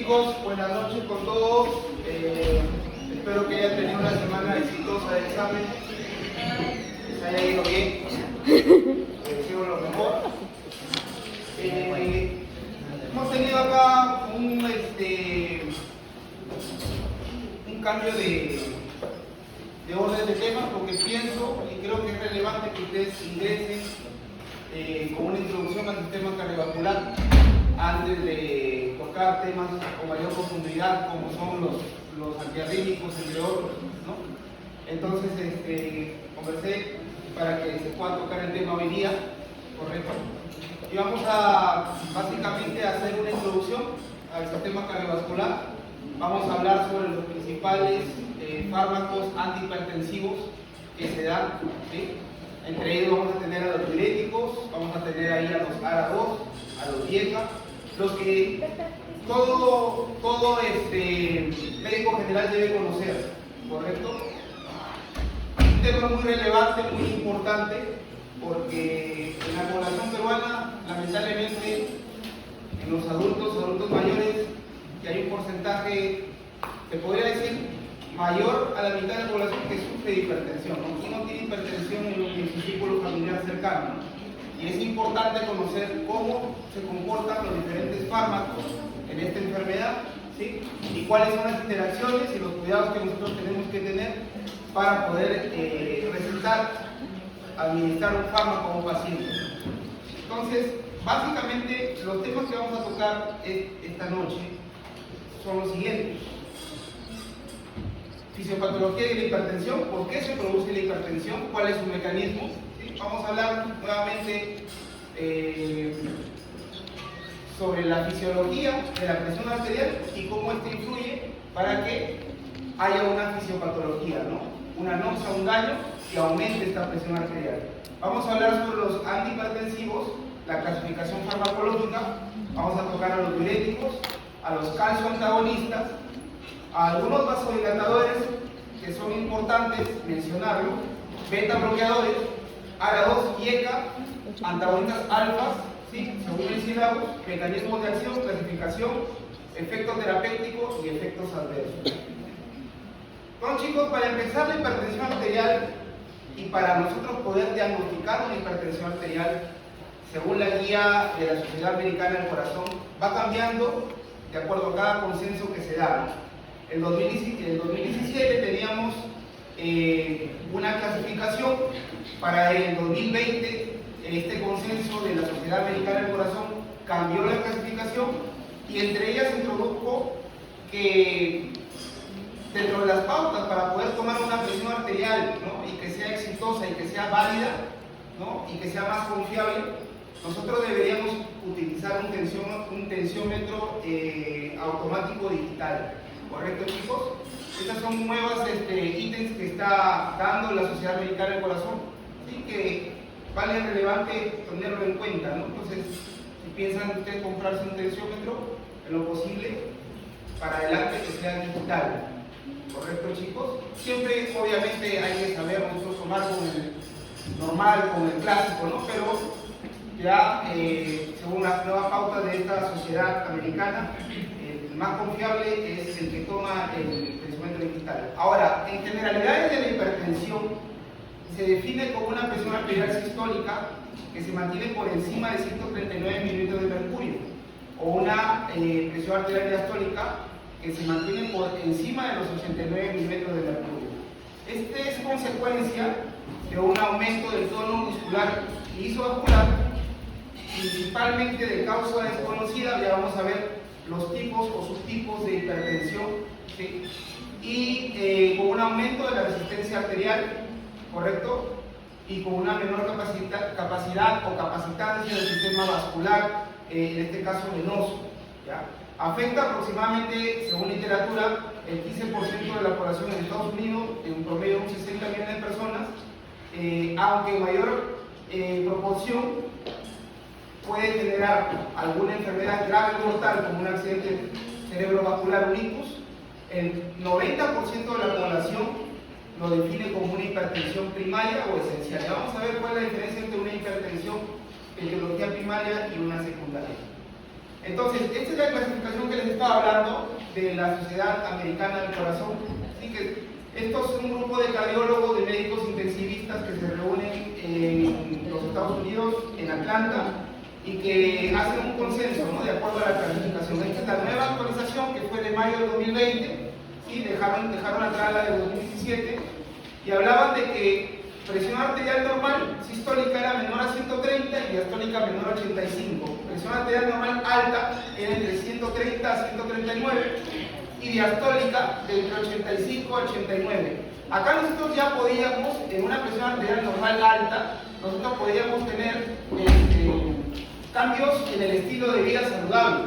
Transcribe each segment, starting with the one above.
chicos, buenas noches con todos. Espero que hayan tenido una semana exitosa de examen. Les haya ido bien. Les deseo lo mejor. Hemos tenido acá un cambio de orden de temas porque pienso y creo que es relevante que ustedes ingresen con una introducción al sistema cardiovascular antes de tocar temas con mayor profundidad como son los antiarrítmicos, entre otros, ¿no? Entonces conversé para que se pueda tocar el tema hoy día, ¿correcto? Y vamos a básicamente hacer una introducción al sistema cardiovascular. Vamos a hablar sobre los principales fármacos antihipertensivos que se dan, ¿sí? Entre ellos vamos a tener a los diuréticos, vamos a tener ahí a los ARA2, a los IECA, los que todo médico general debe conocer, ¿correcto? Un tema muy relevante, muy importante, porque en la población peruana, lamentablemente, en los adultos mayores, que hay un porcentaje, se podría decir, mayor a la mitad de la población que sufre de hipertensión, ¿no? ¿Quién no tiene hipertensión en su círculo familiar cercano, ¿no? Y es importante conocer cómo se comportan los diferentes fármacos en esta enfermedad, ¿sí? Y cuáles son las interacciones y los cuidados que nosotros tenemos que tener para poder recetar, administrar un fármaco a un paciente. Entonces, básicamente, los temas que vamos a tocar esta noche son los siguientes. Fisiopatología de la hipertensión, ¿por qué se produce la hipertensión? ¿Cuál es su mecanismo? ¿Sí? Vamos a hablar nuevamente sobre la fisiología de la presión arterial y cómo esto influye para que haya una fisiopatología, ¿no? Una anoxia, un daño que aumente esta presión arterial. Vamos a hablar sobre los antihipertensivos, la clasificación farmacológica, vamos a tocar a los diuréticos, a los calcioantagonistas, a algunos vasodilatadores que son importantes mencionarlo, beta bloqueadores, ARA2 y ECA, antagonistas alfas, ¿sí? Según mencionamos, mecanismos de acción, clasificación, efectos terapéuticos y efectos adversos. Bueno, chicos, para empezar, la hipertensión arterial y para nosotros poder diagnosticar una hipertensión arterial, según la guía de la Sociedad Americana del Corazón, va cambiando de acuerdo a cada consenso que se da, ¿no? En 2017 teníamos una clasificación, para el 2020 este consenso de la Sociedad Americana del Corazón cambió la clasificación y entre ellas introdujo que dentro de las pautas para poder tomar una presión arterial, ¿no? Y que sea exitosa y que sea válida, ¿no? Y que sea más confiable, nosotros deberíamos utilizar un tensiómetro automático digital. ¿Correcto, chicos? Estas son nuevas ítems que está dando la Sociedad Americana del Corazón, así que vale relevante tenerlo en cuenta, ¿no? Entonces, si piensan ustedes comprarse un tensiómetro, en lo posible, para adelante que sea digital. ¿Correcto, chicos? Siempre, obviamente, hay que saber nosotros tomar con el normal, con el clásico, ¿no? Pero ya, según las nuevas pautas de esta sociedad americana, el más confiable es el que toma el tensiómetro digital. Ahora, en generalidades de la hipertensión, se define como una presión arterial sistólica que se mantiene por encima de 139 milímetros de mercurio, o una presión arterial diastólica que se mantiene por encima de los 89 milímetros de mercurio. Este es consecuencia de un aumento del tono muscular y isovascular, principalmente de causa desconocida. Ya vamos a ver los tipos o subtipos de hipertensión, ¿sí? Y con un aumento de la resistencia arterial, ¿correcto? Y con una menor capacidad o capacitancia del sistema vascular, en este caso venoso, ¿ya? Afecta aproximadamente, según literatura, el 15% de la población en Estados Unidos, en un promedio de un 60 millones de personas, aunque en mayor proporción puede generar alguna enfermedad grave o mortal como un accidente cerebrovascular, un ictus. El 90% de la población lo define como una hipertensión primaria o esencial. Ya vamos a ver cuál es la diferencia entre una hipertensión de etiología primaria y una secundaria. Entonces, esta es la clasificación que les estaba hablando de la Sociedad Americana del Corazón. Así que estos son un grupo de cardiólogos, de médicos intensivistas que se reúnen en los Estados Unidos, en Atlanta, y que hacen un consenso, ¿no?, de acuerdo a la clasificación. Esta es la nueva actualización que fue de mayo del 2020, ¿sí? Dejaron atrás la de 2017, y hablaban de que presión arterial normal sistólica era menor a 130 y diastólica menor a 85. Presión arterial normal alta era entre 130 a 139 y diastólica de entre 85 a 89. Acá nosotros ya podíamos, en una presión arterial normal alta, nosotros podíamos tener cambios en el estilo de vida saludable,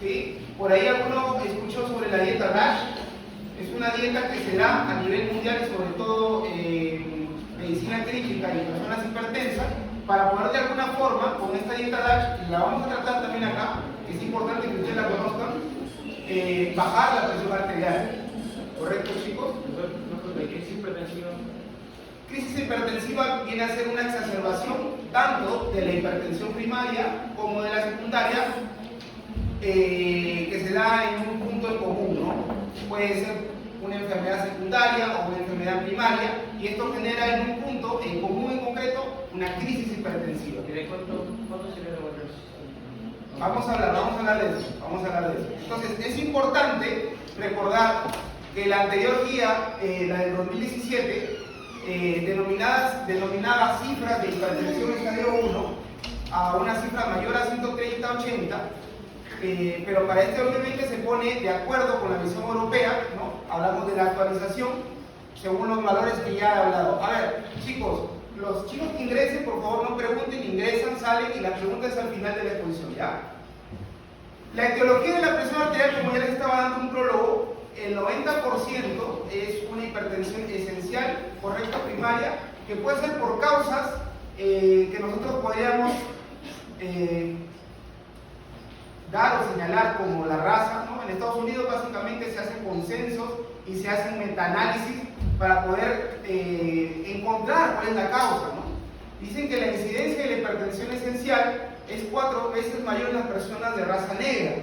¿sí? Por ahí alguno escuchó sobre la dieta DASH. Es una dieta que se da a nivel mundial y sobre todo medicina crítica y personas hipertensas, para poder de alguna forma, con esta dieta DASH, y la vamos a tratar también acá, que es importante que ustedes la conozcan, bajar la presión arterial. ¿Correcto, chicos? ¿Crisis hipertensiva? Crisis hipertensiva viene a ser una exacerbación tanto de la hipertensión primaria como de la secundaria, que se da en un punto en común, ¿no? Puede ser una enfermedad secundaria o una enfermedad primaria, y esto genera en un punto en común, en concreto, una crisis hipertensiva. ¿Cuánto se le devuelve? Vamos a hablar de eso. Entonces, es importante recordar que la anterior guía, la del 2017, denominaba cifras de hipertensión estadio 1 a una cifra mayor a 130-80, pero para este 2020 se pone de acuerdo con la visión europea, ¿no? Hablamos de la actualización según los valores que ya he hablado. A ver, chicos, los chicos que ingresen, por favor no pregunten, ingresan, salen, y la pregunta es al final de la exposición, ¿ya? La etiología de la presión arterial, como ya les estaba dando un prólogo, el 90% es una hipertensión esencial, correcta, primaria, que puede ser por causas que nosotros podríamos dar o señalar como la raza, ¿no? En Estados Unidos básicamente se hacen consensos y se hacen metaanálisis para poder encontrar cuál es la causa, ¿no? Dicen que la incidencia de la hipertensión esencial es 4 veces mayor en las personas de raza negra,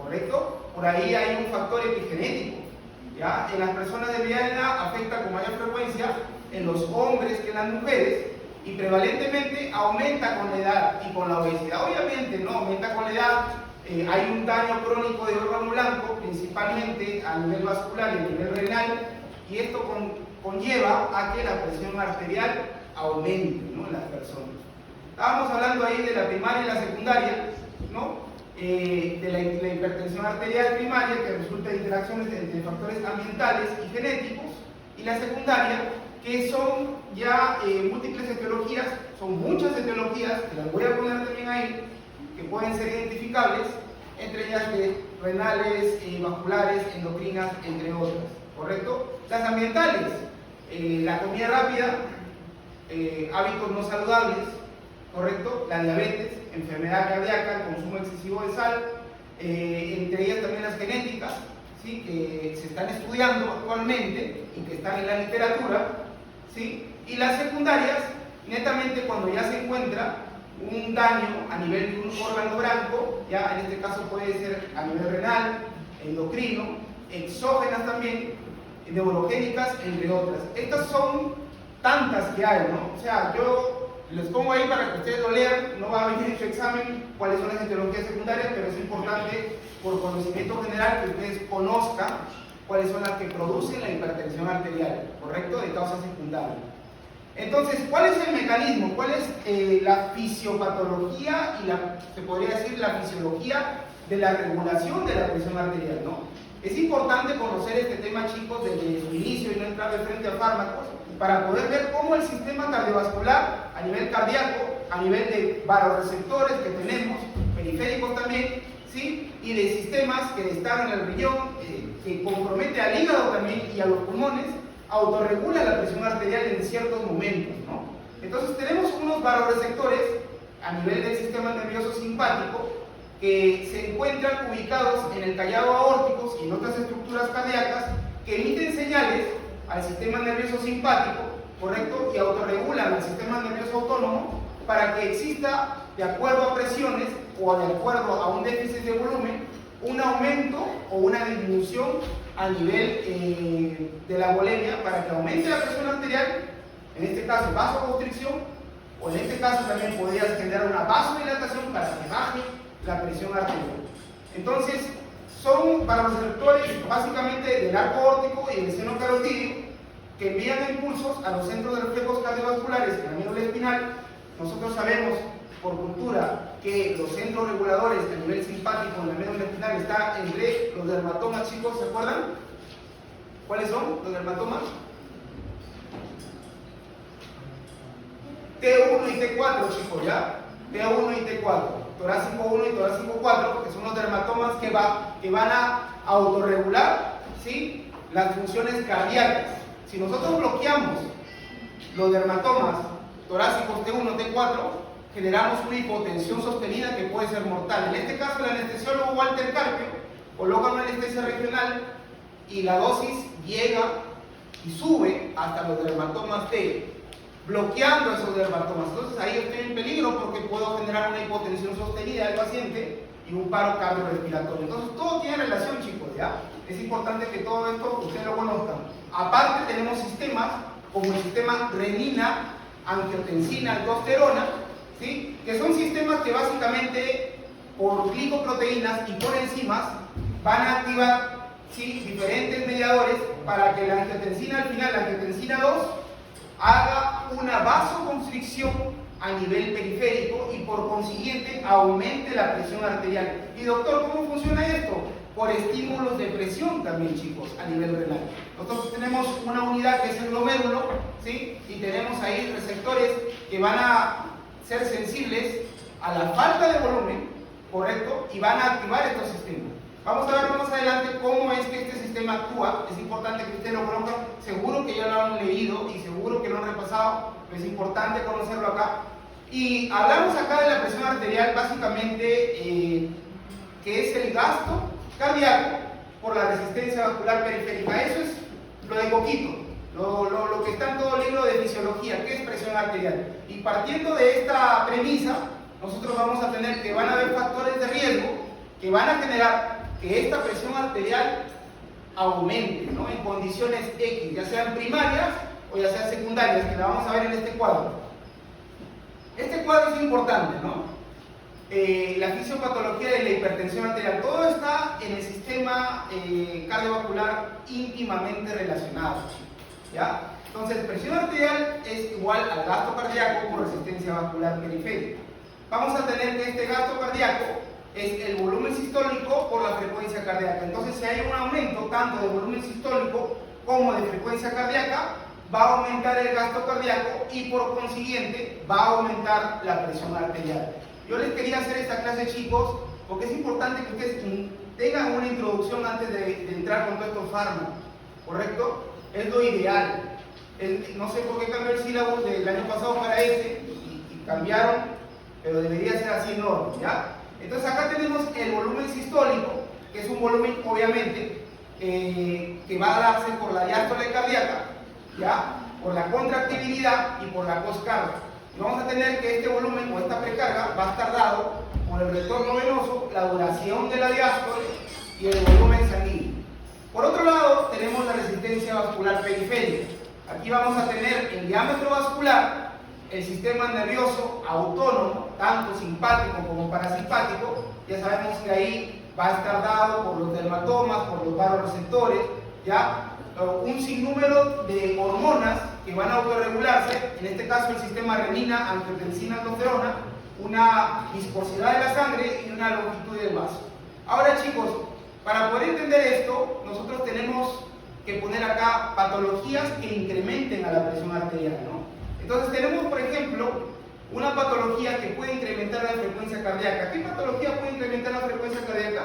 ¿correcto? Por ahí hay un factor epigenético, ¿ya? En las personas de mediana afecta con mayor frecuencia en los hombres que en las mujeres, y prevalentemente aumenta con la edad y con la obesidad. Obviamente no aumenta con la edad, hay un daño crónico de órgano blanco, principalmente a nivel vascular y a nivel renal, y esto conlleva a que la presión arterial aumente, ¿no?, en las personas. Estábamos hablando ahí de la primaria y la secundaria, ¿no? De la hipertensión arterial primaria, que resulta de interacciones entre factores ambientales y genéticos, y la secundaria, que son ya múltiples etiologías, son muchas etiologías, que las voy a poner también ahí, que pueden ser identificables, entre ellas renales, vasculares, endocrinas, entre otras, ¿correcto? Las ambientales, la comida rápida, hábitos no saludables, ¿correcto? La diabetes, enfermedad cardíaca, el consumo excesivo de sal, entre ellas también las genéticas, ¿sí?, que se están estudiando actualmente y que están en la literatura, ¿sí? Y las secundarias, netamente cuando ya se encuentra un daño a nivel de un órgano blanco, ya en este caso puede ser a nivel renal, endocrino, exógenas también, neurogénicas, entre otras. Estas son tantas que hay, ¿no? O sea, yo les pongo ahí para que ustedes lo lean, no va a venir en su examen cuáles son las etiologías secundarias, pero es importante por conocimiento general que ustedes conozcan cuáles son las que producen la hipertensión arterial, ¿correcto?, de causa secundaria. Entonces, ¿cuál es el mecanismo? ¿Cuál es la fisiopatología y se podría decir la fisiología de la regulación de la presión arterial, ¿no? Es importante conocer este tema, chicos, desde su inicio y no entrar de frente a fármacos, para poder ver cómo el sistema cardiovascular, a nivel cardíaco, a nivel de vasoreceptores que tenemos, periféricos también, ¿sí?, y de sistemas que están en el riñón, que compromete al hígado también y a los pulmones, autorregula la presión arterial en ciertos momentos, ¿no? Entonces tenemos unos vasoreceptores a nivel del sistema nervioso simpático que se encuentran ubicados en el callado aórtico y en otras estructuras cardíacas que emiten señales al sistema nervioso simpático, ¿correcto?, y autorregulan al sistema nervioso autónomo para que exista de acuerdo a presiones o de acuerdo a un déficit de volumen, un aumento o una disminución a nivel de la volemia para que aumente la presión arterial, en este caso vasoconstricción, o en este caso también podrías generar una vasodilatación para que baje la presión arterial. Entonces, son para los receptores básicamente del arco óptico y del seno carotídeo que envían impulsos a los centros de reflejos cardiovasculares en la médula espinal. Nosotros sabemos por cultura que los centros reguladores a nivel simpático en la médula espinal está entre los dermatomas, chicos, ¿se acuerdan? ¿Cuáles son los dermatomas? T1 y T4, chicos, ¿ya? T1 y T4, torácico 1 y torácico 4, que son los dermatomas que van a autorregular, ¿sí?, las funciones cardíacas. Si nosotros bloqueamos los dermatomas torácicos T1, T4, generamos una hipotensión sostenida que puede ser mortal. En este caso, el anestesiólogo Walter Carpio coloca una anestesia regional y la dosis llega y sube hasta los dermatomas T, bloqueando esos dermatomas. Entonces ahí yo estoy en peligro porque puedo generar una hipotensión sostenida del paciente y un paro cardiorrespiratorio. Entonces todo tiene relación, chicos, ¿ya? Es importante que todo esto ustedes lo conozcan. Aparte tenemos sistemas como el sistema renina, angiotensina, aldosterona, ¿sí?, que son sistemas que básicamente por glicoproteínas y por enzimas van a activar, ¿sí?, diferentes mediadores para que la angiotensina al final, la angiotensina 2, haga una vasoconstricción a nivel periférico y por consiguiente aumente la presión arterial. Y doctor, ¿cómo funciona esto? Por estímulos de presión también, chicos, a nivel renal. Nosotros tenemos una unidad que es el glomérulo, ¿sí?, y tenemos ahí receptores que van a ser sensibles a la falta de volumen, ¿correcto?, y van a activar estos sistemas. Vamos a ver más adelante cómo es que este sistema actúa. Es importante que ustedes lo conozcan. Seguro que ya lo han leído y seguro que lo han repasado, pero es importante conocerlo acá. Y hablamos acá de la presión arterial, básicamente, que es el gasto cardíaco por la resistencia vascular periférica. Eso es lo de poquito, lo que está en todo el libro de fisiología, que es presión arterial. Y partiendo de esta premisa, nosotros vamos a tener que van a haber factores de riesgo que van a generar que esta presión arterial aumente, ¿no?, en condiciones X, ya sean primarias o ya sean secundarias, que la vamos a ver en este cuadro. Este cuadro es importante, ¿no? La fisiopatología de la hipertensión arterial, todo está en el sistema cardiovascular íntimamente relacionado, ¿ya? Entonces, presión arterial es igual al gasto cardíaco por resistencia vascular periférica. Vamos a tener que este gasto cardíaco es el volumen sistólico por la frecuencia cardíaca. Entonces, si hay un aumento tanto de volumen sistólico como de frecuencia cardíaca, va a aumentar el gasto cardíaco y por consiguiente va a aumentar la presión arterial. Yo les quería hacer esta clase, chicos, porque es importante que ustedes tengan una introducción antes de entrar con todos estos fármacos, ¿correcto? Es lo ideal. No sé por qué cambió el sílabo del año pasado para este y cambiaron, pero debería ser así enorme, ¿ya? Entonces acá tenemos el volumen sistólico, que es un volumen obviamente que va a darse por la diástole cardíaca, ¿ya?, por la contractibilidad y por la poscarga. Y vamos a tener que este volumen o esta precarga va a estar dado por el retorno venoso, la duración de la diástole y el volumen sanguíneo. Por otro lado, tenemos la resistencia vascular periférica. Aquí vamos a tener el diámetro vascular, el sistema nervioso autónomo, tanto simpático como parasimpático. Ya sabemos que ahí va a estar dado por los dermatomas, por los vasoreceptores, ¿ya? Un sinnúmero de hormonas que van a autorregularse, en este caso el sistema renina, angiotensina, aldosterona, una viscosidad de la sangre y una longitud del vaso. Ahora, chicos, para poder entender esto, nosotros tenemos que poner acá patologías que incrementen a la presión arterial, ¿no? Entonces tenemos, por ejemplo, una patología que puede incrementar la frecuencia cardíaca. ¿Qué patología puede incrementar la frecuencia cardíaca?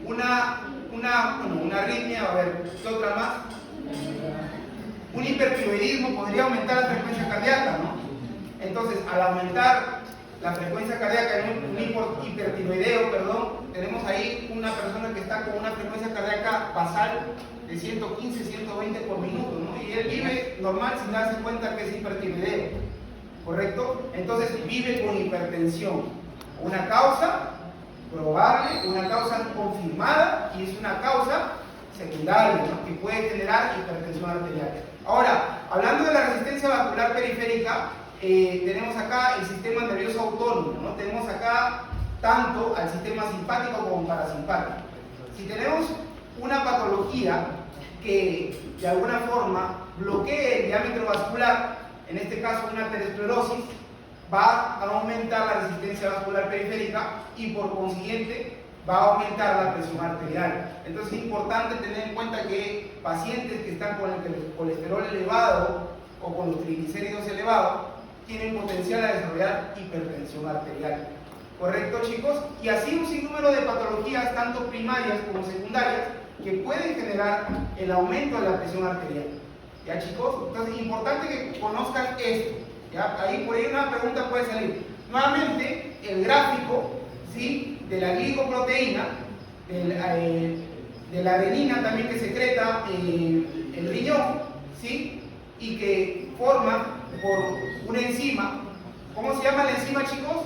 Una arritmia, a ver, ¿qué otra más? Un hipertiroidismo podría aumentar la frecuencia cardíaca, ¿no? Entonces, al aumentar la frecuencia cardíaca en un hipertiroideo, tenemos ahí una persona que está con una frecuencia cardíaca basal de 115, 120 por minuto, ¿no? Y él vive normal sin darse cuenta que es hipertiroideo, ¿correcto? Entonces vive con hipertensión. Una causa probable, una causa confirmada y es una causa secundaria, ¿no? Que puede generar hipertensión arterial. Ahora, hablando de la resistencia vascular periférica, tenemos acá el sistema nervioso autónomo, ¿no? Tenemos acá tanto al sistema simpático como parasimpático. Si tenemos una patología que de alguna forma bloquee el diámetro vascular, en este caso una arteriosclerosis, va a aumentar la resistencia vascular periférica y por consiguiente va a aumentar la presión arterial. Entonces es importante tener en cuenta que pacientes que están con el colesterol elevado o con los triglicéridos elevados tienen potencial a desarrollar hipertensión arterial. ¿Correcto, chicos? Y así un sinnúmero de patologías, tanto primarias como secundarias, que pueden generar el aumento de la presión arterial. ¿Ya, chicos? Entonces es importante que conozcan esto. ¿Ya? Ahí por ahí una pregunta puede salir. Nuevamente, el gráfico, ¿sí?, de la glicoproteína, de la adenina también que secreta el riñón, ¿sí?, y que forma por una enzima. ¿Cómo se llama la enzima, chicos?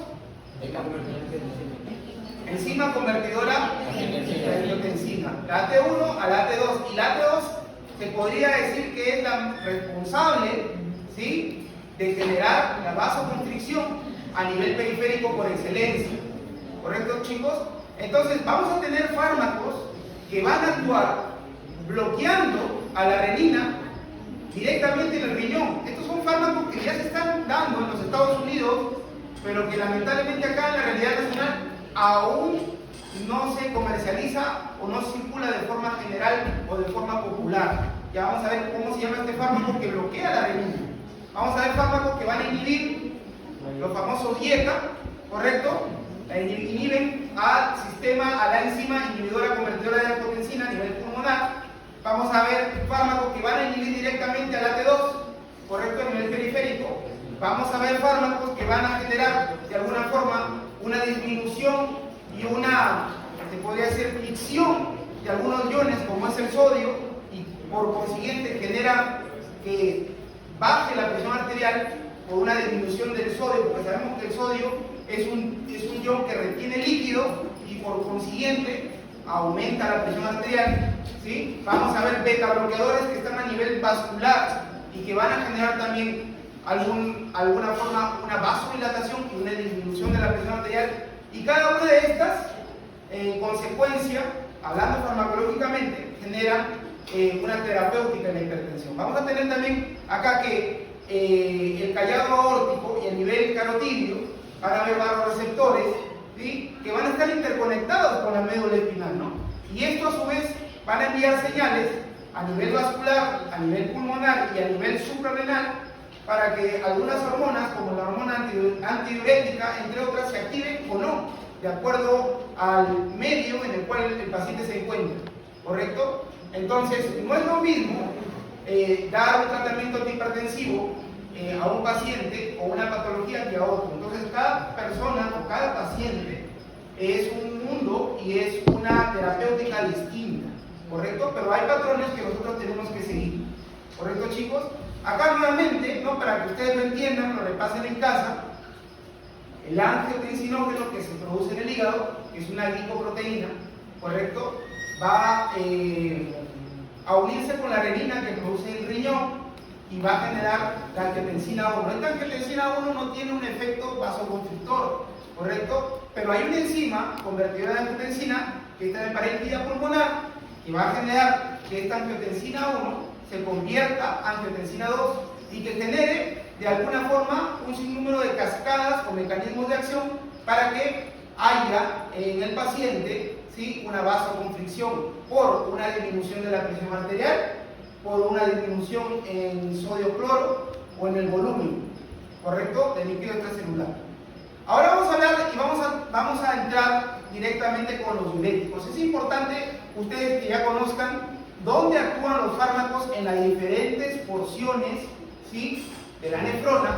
Enzima convertidora de angiotensina. La AT1 a la AT2. Y la AT2 se podría decir que es la responsable, ¿sí?, de generar la vasoconstricción a nivel periférico por excelencia. ¿Correcto, chicos? Entonces vamos a tener fármacos que van a actuar bloqueando a la renina directamente en el riñón. Estos son fármacos que ya se están dando en los Estados Unidos, pero que lamentablemente acá en la realidad nacional aún no se comercializa o no circula de forma general o de forma popular. Ya vamos a ver cómo se llama este fármaco que bloquea la renina. Vamos a ver fármacos que van a inhibir los famosos IECA, ¿correcto? Inhiben al sistema, a la enzima inhibidora convertidora de angiotensina a nivel pulmonar. Vamos a ver fármacos que van a inhibir directamente al AT2, ¿correcto?, a nivel periférico. Vamos a ver fármacos que van a generar de alguna forma una disminución y una, se podría decir, fricción de algunos iones como es el sodio y por consiguiente genera que baje la presión arterial por una disminución del sodio, porque sabemos que el sodio es un ion que retiene líquido y por consiguiente aumenta la presión arterial, ¿sí? Vamos a ver beta bloqueadores que están a nivel vascular y que van a generar también alguna forma una vasodilatación y una disminución de la presión arterial, y cada una de estas en consecuencia, hablando farmacológicamente, generan una terapéutica en la hipertensión. Vamos a tener también acá que el callado aórtico y el nivel carotidio van a haber vasoreceptores, ¿sí?, que van a estar interconectados con la médula espinal, ¿no? Y esto a su vez van a enviar señales a nivel vascular, a nivel pulmonar y a nivel suprarrenal para que algunas hormonas, como la hormona antidiurética, entre otras, se activen o no, de acuerdo al medio en el cual el paciente se encuentra, ¿correcto? Entonces, no es lo mismo dar un tratamiento antihipertensivo a un paciente o una patología que a otro. Entonces, cada persona o cada paciente es un mundo y es una terapéutica distinta, ¿correcto? Pero hay patrones que nosotros tenemos que seguir, ¿correcto, chicos? Acá nuevamente, ¿no?, para que ustedes lo entiendan, lo repasen en casa, el angiotensinógeno que se produce en el hígado, que es una glicoproteína, ¿correcto?, va a unirse con la renina que produce el riñón y va a generar la angiotensina 1. Esta angiotensina 1 no tiene un efecto vasoconstrictor, ¿correcto? Pero hay una enzima convertidora de angiotensina que está en el parénquima pulmonar que va a generar que esta angiotensina 1 se convierta a angiotensina 2 y que genere de alguna forma un sinnúmero de cascadas o mecanismos de acción para que haya en el paciente, ¿sí?, una vasoconstricción por una disminución de la presión arterial, por una disminución en sodio cloro o en el volumen, ¿correcto?, del líquido extracelular. Ahora vamos a hablar y vamos a entrar directamente con los diuréticos. Es importante ustedes que ya conozcan dónde actúan los fármacos en las diferentes porciones, ¿sí?, de la nefrona,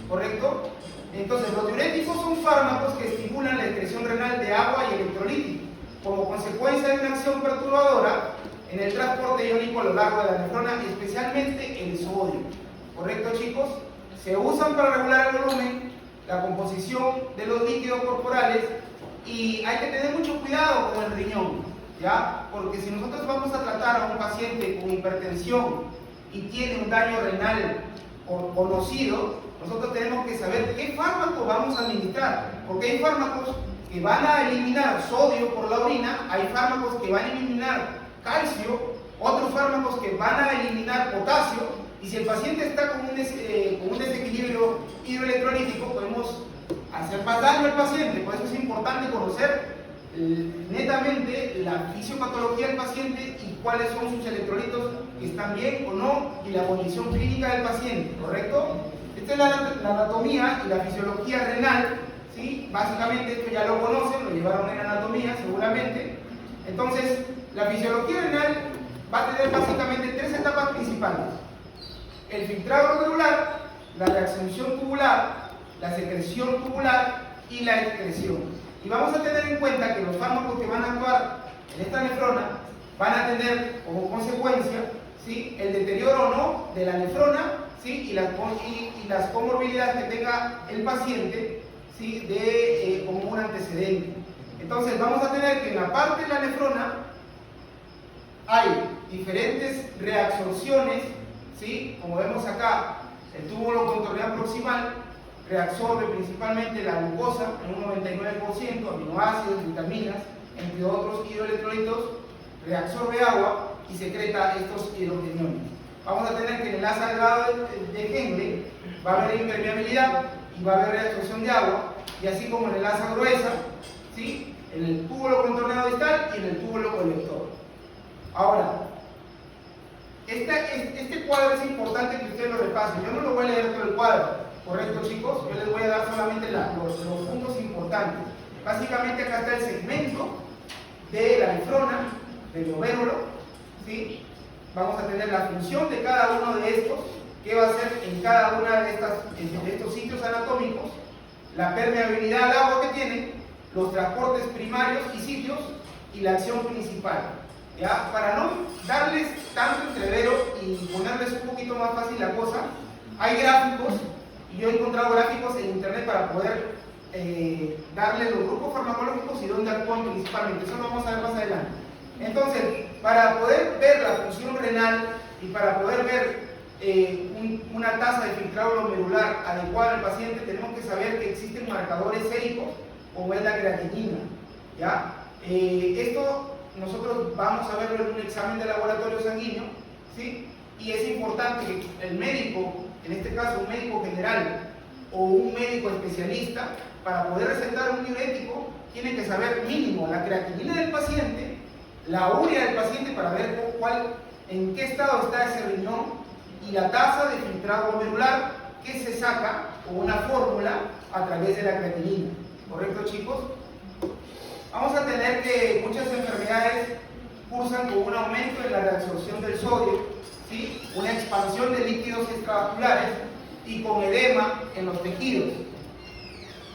¿correcto? Entonces, los diuréticos son fármacos que estimulan la excreción renal de agua y electrolíticos. como consecuencia de una acción perturbadora en el transporte iónico a lo largo de la nefrona, especialmente el sodio. ¿Correcto, chicos? Se usan para regular el volumen, la composición de los líquidos corporales, y hay que tener mucho cuidado con el riñón, ¿ya? Porque si nosotros vamos a tratar a un paciente con hipertensión y tiene un daño renal conocido, nosotros tenemos que saber qué fármacos vamos a administrar, porque hay fármacos que van a eliminar sodio por la orina, hay fármacos que van a eliminar calcio, otros fármacos que van a eliminar potasio, y si el paciente está con un desequilibrio hidroelectrolítico, podemos hacer más daño al paciente. Por eso es importante conocer netamente la fisiopatología del paciente y cuáles son sus electrolitos que están bien o no, y la condición clínica del paciente, ¿correcto? Esta es la anatomía y la fisiología renal, ¿sí? Básicamente esto ya lo conocen, lo llevaron en anatomía seguramente. Entonces, la fisiología renal va a tener básicamente tres etapas principales: el filtrado glomerular, la reabsorción tubular, la secreción tubular y la excreción. Y vamos a tener en cuenta que los fármacos que van a actuar en esta nefrona van a tener como consecuencia, ¿sí?, el deterioro o no de la nefrona, ¿sí?, y las comorbilidades que tenga el paciente, ¿sí?, como un antecedente. Entonces vamos a tener que en la parte de la nefrona hay diferentes reabsorciones, ¿sí? Como vemos acá, el túbulo contorneal proximal reabsorbe principalmente la glucosa en un 99%, aminoácidos, vitaminas, entre otros hidroelectrolitos, reabsorbe agua y secreta estos hidrogeniones. Vamos a tener que en el asa delgada de Henle va a haber impermeabilidad y va a haber reabsorción de agua, y así como en el asa gruesa, ¿sí?, en el túbulo contorneado distal y en el túbulo colector. Ahora, este cuadro es importante que ustedes lo repasen. Yo no lo voy a leer todo el cuadro, ¿correcto, chicos? Yo les voy a dar solamente los puntos importantes. Básicamente acá está el segmento de la nefrona, del glomérulo, ¿sí? Vamos a tener la función de cada uno de estos, qué va a hacer en cada uno de estos sitios anatómicos, la permeabilidad al agua que tienen, los transportes primarios y sitios, y la acción principal. ¿Ya? Para no darles tanto entrevero y ponerles un poquito más fácil la cosa, hay gráficos, y yo he encontrado gráficos en internet para poder darles los grupos farmacológicos y dónde actúan principalmente. Eso lo vamos a ver más adelante. Entonces, para poder ver la función renal y para poder ver una tasa de filtrado glomerular adecuada al paciente, tenemos que saber que existen marcadores séricos, como es la creatinina, ¿ya? Esto nosotros vamos a verlo en un examen de laboratorio sanguíneo, ¿sí? Y es importante que el médico, en este caso un médico general o un médico especialista, para poder recetar un diurético, tiene que saber mínimo la creatinina del paciente, la urea del paciente para ver en qué estado está ese riñón, y la tasa de filtrado glomerular que se saca con una fórmula a través de la creatinina. ¿Correcto, chicos? Vamos a tener que muchas enfermedades cursan con un aumento en la reabsorción del sodio, ¿sí?, una expansión de líquidos extravasculares y con edema en los tejidos.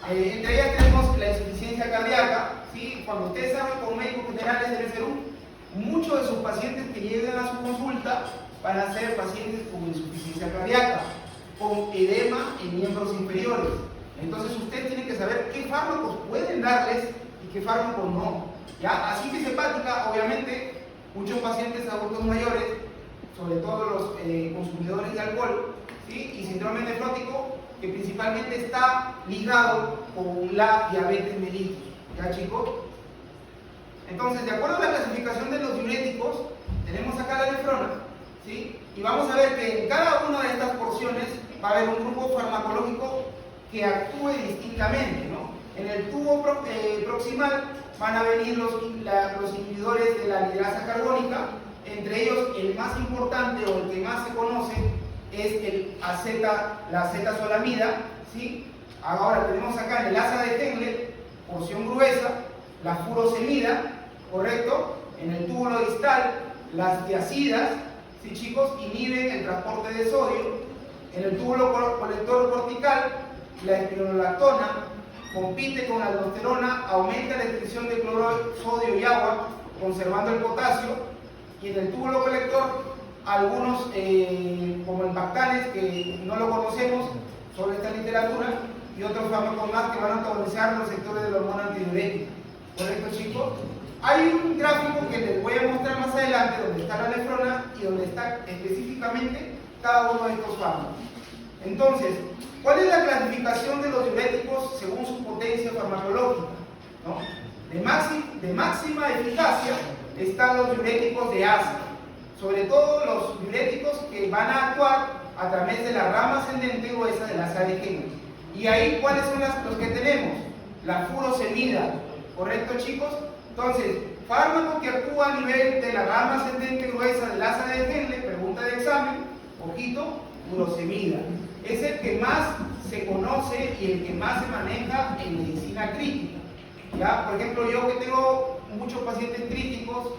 Entre ellas tenemos la insuficiencia cardíaca, ¿sí? Cuando ustedes saben con médicos generales del Perú, muchos de sus pacientes que lleguen a su consulta van a ser pacientes con insuficiencia cardíaca, con edema en miembros inferiores. Entonces ustedes tienen que saber qué fármacos pueden darles y qué fármacos no. ¿Ya? Así hepática, obviamente, muchos pacientes adultos mayores, sobre todo los consumidores de alcohol, ¿sí?, y síndrome nefrótico, que principalmente está ligado con la diabetes mellitus. ¿Ya, chicos? Entonces, de acuerdo a la clasificación de los diuréticos, tenemos acá la nefrona, ¿sí? Y vamos a ver que en cada una de estas porciones va a haber un grupo farmacológico que actúe distintamente, ¿no? En el tubo proximal van a venir los inhibidores de la liderasa carbónica, entre ellos el más importante o el que más se conoce es la acetazolamida, ¿sí? Ahora tenemos acá en el asa de Henle, porción gruesa, la furosemida, ¿correcto? En el túbulo distal, las tiazidas, ¿sí, chicos?, inhiben el transporte de sodio. En el túbulo colector cortical, la espironolactona, compite con la aldosterona, aumenta la excreción de cloruro, sodio y agua, conservando el potasio, y en el túbulo colector, algunos como el Bactanes, que no lo conocemos, sobre esta literatura, y otros fármacos más que van a antagonizar los sectores de la hormona antidiurética. ¿Correcto, chicos? Hay un gráfico que les voy a mostrar más adelante, donde está la nefrona y donde está específicamente cada uno de estos fármacos. Entonces, ¿cuál es la clasificación de los diuréticos según su potencia farmacológica? ¿No? De máxima eficacia están los diuréticos de ASA, sobre todo los diuréticos que van a actuar a través de la rama ascendente gruesa de la asa de Henle. Y ahí, ¿cuáles son los que tenemos? La furosemida, ¿correcto, chicos? Entonces, fármaco que actúa a nivel de la rama ascendente gruesa del asa de Henle, pregunta de examen, ojito, furosemida. Es el que más se conoce y el que más se maneja en medicina crítica. ¿Ya? Por ejemplo, yo que tengo muchos pacientes críticos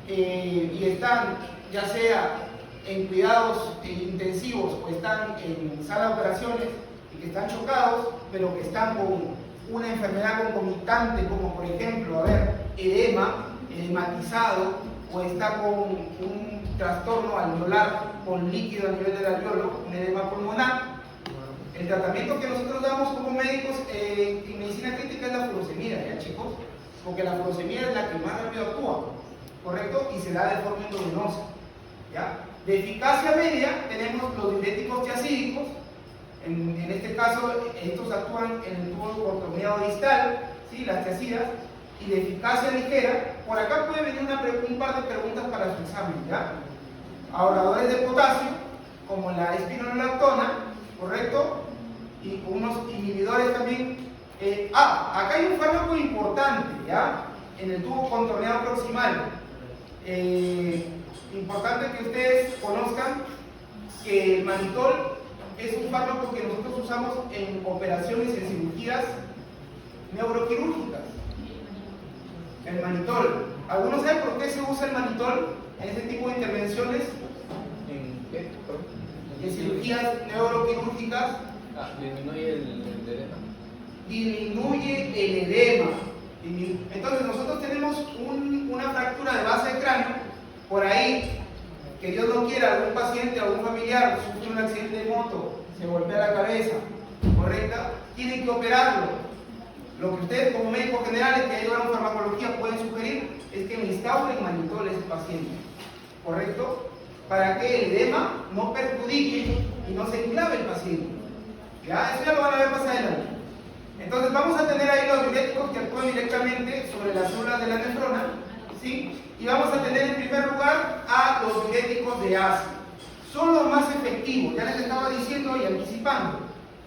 y están ya sea en cuidados intensivos o están en sala de operaciones y que están chocados, pero que están con una enfermedad concomitante como por ejemplo, edema, edematizado, o está con un trastorno alveolar con líquido a nivel del alveolo, un edema pulmonar. El tratamiento que nosotros damos como médicos en medicina crítica es la furosemida, ¿ya, chicos? Porque la furosemida es la que más rápido actúa, ¿correcto? Y se da de forma endovenosa, ¿ya? De eficacia media tenemos los diuréticos tiazídicos. En este caso, estos actúan en el tubo contorneado distal, ¿sí? Las tiazidas. Y de eficacia ligera, por acá puede venir un par de preguntas para su examen, ¿ya? Ahorradores de potasio, como la espironolactona, ¿correcto? Y unos inhibidores también. Acá hay un fármaco importante, ¿ya? En el tubo contorneado proximal. Importante que ustedes conozcan que el manitol es un fármaco que nosotros usamos en operaciones, en cirugías neuroquirúrgicas. El manitol. ¿Algunos saben por qué se usa el manitol en este tipo de intervenciones? En cirugías neuroquirúrgicas. Disminuye el edema. Disminuye el edema. Entonces nosotros tenemos una fractura de base de cráneo, por ahí, que Dios no quiera, algún paciente, algún familiar sufre un accidente de moto, se golpea la cabeza, ¿correcta? Tienen que operarlo. Lo que ustedes como médicos generales que ayudan farmacología pueden sugerir es que instauren manitol a ese paciente, ¿correcto? Para que el edema no perjudique y no se enclave el paciente. ¿Ya? Eso ya lo van a ver más adelante. Entonces vamos a tener ahí los diuréticos que actúan directamente sobre las células de la nefrona, ¿sí? Y vamos a tener en primer lugar a los diuréticos de ASA. Son los más efectivos, ya les estaba diciendo y anticipando.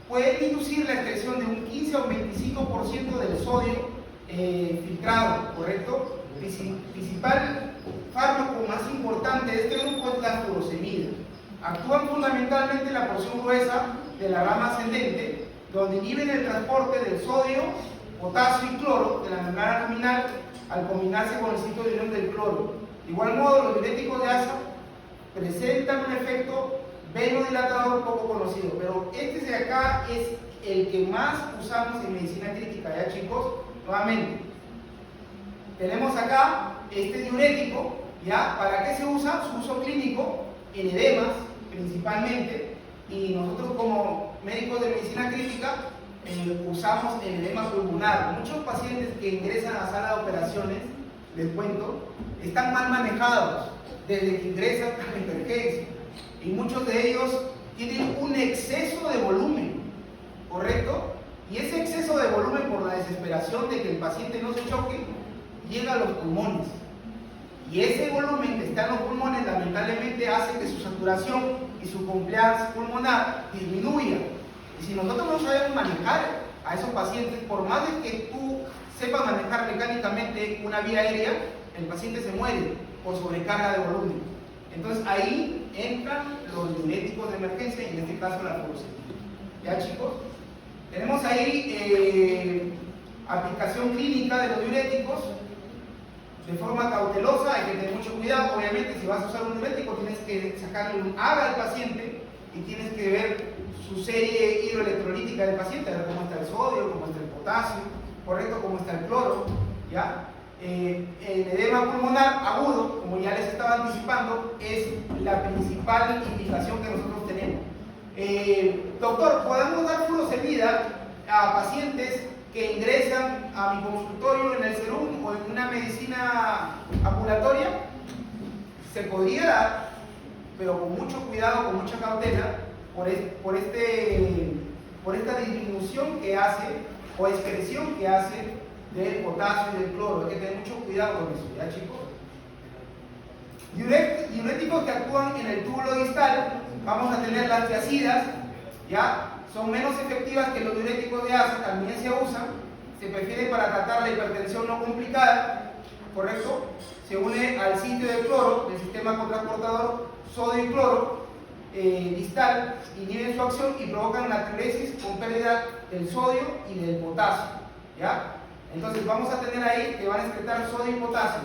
Pueden inducir la excreción de un 15 o 25% del sodio filtrado, ¿correcto? Principal fármaco más importante de este grupo es la furosemida. Actúan fundamentalmente en la porción gruesa de la rama ascendente, donde inhiben el transporte del sodio, potasio y cloro de la membrana luminal al combinarse con el sitio de unión del cloro. De igual modo, los diuréticos de ASA presentan un efecto venodilatador poco conocido, pero este de acá es el que más usamos en medicina crítica, ¿ya, chicos? Nuevamente, tenemos acá este diurético, ¿ya? ¿Para qué se usa? Su uso clínico en edemas principalmente, y nosotros como médicos de medicina crítica usamos el edema pulmonar. Muchos pacientes que ingresan a la sala de operaciones, les cuento, están mal manejados desde que ingresan a la emergencia, y muchos de ellos tienen un exceso de volumen, ¿correcto? Y ese exceso de volumen, por la desesperación de que el paciente no se choque, llega a los pulmones. Y ese volumen que está en los pulmones lamentablemente hace que su saturación y su compliance pulmonar disminuya. Y si nosotros no sabemos manejar a esos pacientes, por más de que tú sepas manejar mecánicamente una vía aérea, el paciente se muere por sobrecarga de volumen. Entonces ahí entran los diuréticos de emergencia y en este caso la furosemida. ¿Ya, chicos? Tenemos ahí aplicación clínica de los diuréticos de forma cautelosa. Hay que tener mucho cuidado. Obviamente, si vas a usar un diurético tienes que sacarle un AGA al paciente y tienes que ver su serie hidroelectrolítica del paciente, a ver cómo está el sodio, cómo está el potasio, correcto, cómo está el cloro, ¿ya? El edema pulmonar agudo, como ya les estaba anticipando, es la principal indicación que nosotros tenemos. Doctor, ¿podemos dar furosemida a pacientes que ingresan a mi consultorio en el serum o en una medicina ambulatoria? Se podría dar, pero con mucho cuidado, con mucha cautela, por esta disminución que hace o excreción que hace del potasio y del cloro. Hay que tener mucho cuidado con eso, ¿ya, chicos? Diuréticos que actúan en el túbulo distal, vamos a tener las tiazidas, ¿ya? Son menos efectivas que los diuréticos de asa, también se usan, se prefiere para tratar la hipertensión no complicada, ¿correcto? Se une al sitio de cloro, del sistema contraportador sodio y cloro distal, inhiben su acción y provocan natriuresis con pérdida del sodio y del potasio, ¿ya? Entonces vamos a tener ahí que van a excretar sodio y potasio.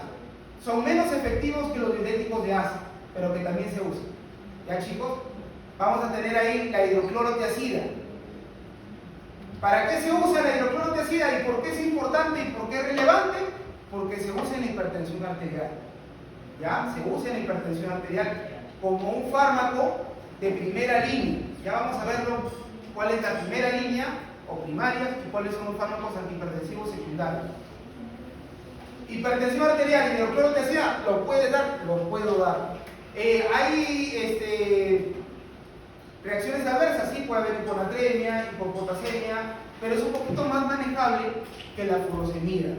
Son menos efectivos que los diuréticos de asa, pero que también se usan, ¿ya, chicos? Vamos a tener ahí la hidroclorotiazida. ¿Para qué se usa la hidroclorotiazida y por qué es importante y por qué es relevante? Porque se usa en la hipertensión arterial, ¿ya? Se usa en la hipertensión arterial como un fármaco de primera línea. Ya vamos a verlo cuál es la primera línea o primaria y cuáles son los fármacos antihipertensivos secundarios. Hipertensión arterial y hidroclorotiazida, ¿lo puede dar? Lo puedo dar. Hay reacciones adversas, sí, puede haber hiponatremia, hipopotasemia, pero es un poquito más manejable que la furosemida.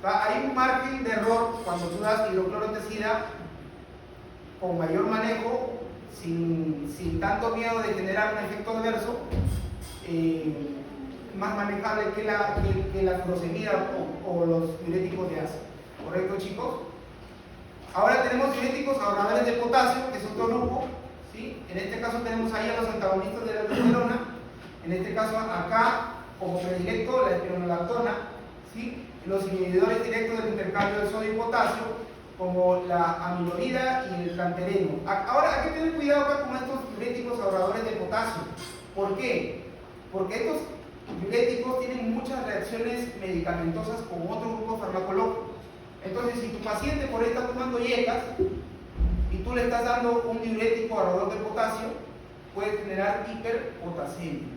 Hay un margen de error cuando tú das hidroclorotiazida con mayor manejo, sin tanto miedo de generar un efecto adverso, más manejable que la furosemida o los diuréticos de asa. ¿Correcto, chicos? Ahora tenemos diuréticos ahorradores de potasio, que es otro grupo, ¿sí? En este caso tenemos ahí a los antagonistas de la aldosterona, en este caso acá, como predilecto, la espironolactona, ¿sí? Los inhibidores directos del intercambio de sodio y potasio, como la amilorida y el cantereno. Ahora hay que tener cuidado acá con estos diuréticos ahorradores de potasio. ¿Por qué? Porque estos diuréticos tienen muchas reacciones medicamentosas con otro grupo farmacológico. Entonces, si tu paciente por ahí está tomando yecas y tú le estás dando un diurético ahorrador de potasio, puede generar hiperpotasemia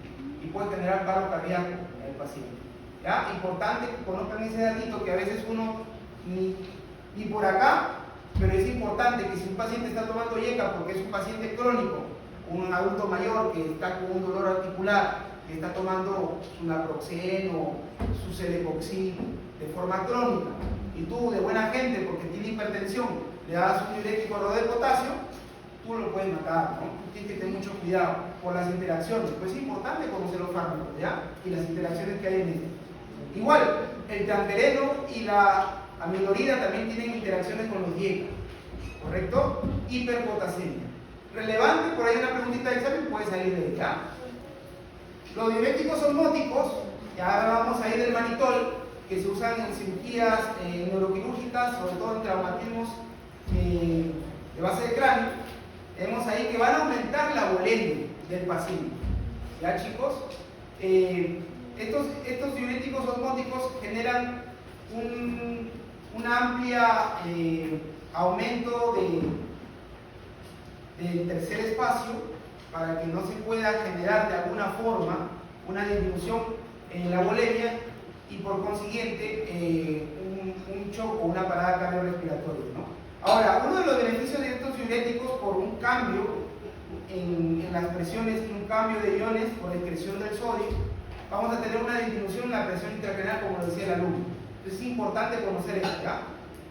y puede generar paro cardíaco en el paciente. ¿Ya? Importante que conozcan ese datito que a veces uno ni por acá, pero es importante que si un paciente está tomando yeca porque es un paciente crónico, un adulto mayor que está con un dolor articular, que está tomando su naproxeno, su celecoxib de forma crónica, y tú de buena gente porque tiene hipertensión le das un diurético ahorrador de potasio, tú lo puedes matar, ¿no? Tienes que tener mucho cuidado por las interacciones, pues es importante conocer los fármacos, ¿ya? Y las interacciones que hay en este. Igual, el cantereno y la amilorida también tienen interacciones con los dietas, ¿correcto? Hiperpotasemia. Relevante, por ahí una preguntita de examen puede salir de ella. Los diuréticos osmóticos, ya hablamos ahí del manitol, que se usan en cirugías neuroquirúrgicas, sobre todo en traumatismos de base de cráneo. Tenemos ahí que van a aumentar la volemia del paciente. ¿Ya, chicos? Estos diuréticos osmóticos generan un amplio aumento del tercer espacio para que no se pueda generar de alguna forma una disminución en la volemia y por consiguiente un shock o una parada cardiorrespiratoria, ¿no? Ahora, uno de los beneficios de estos diuréticos por un cambio en las presiones y un cambio de iones por excreción del sodio, vamos a tener una disminución en la presión intracraneal, como lo decía el alumno. Entonces es importante conocer esto, ¿ya?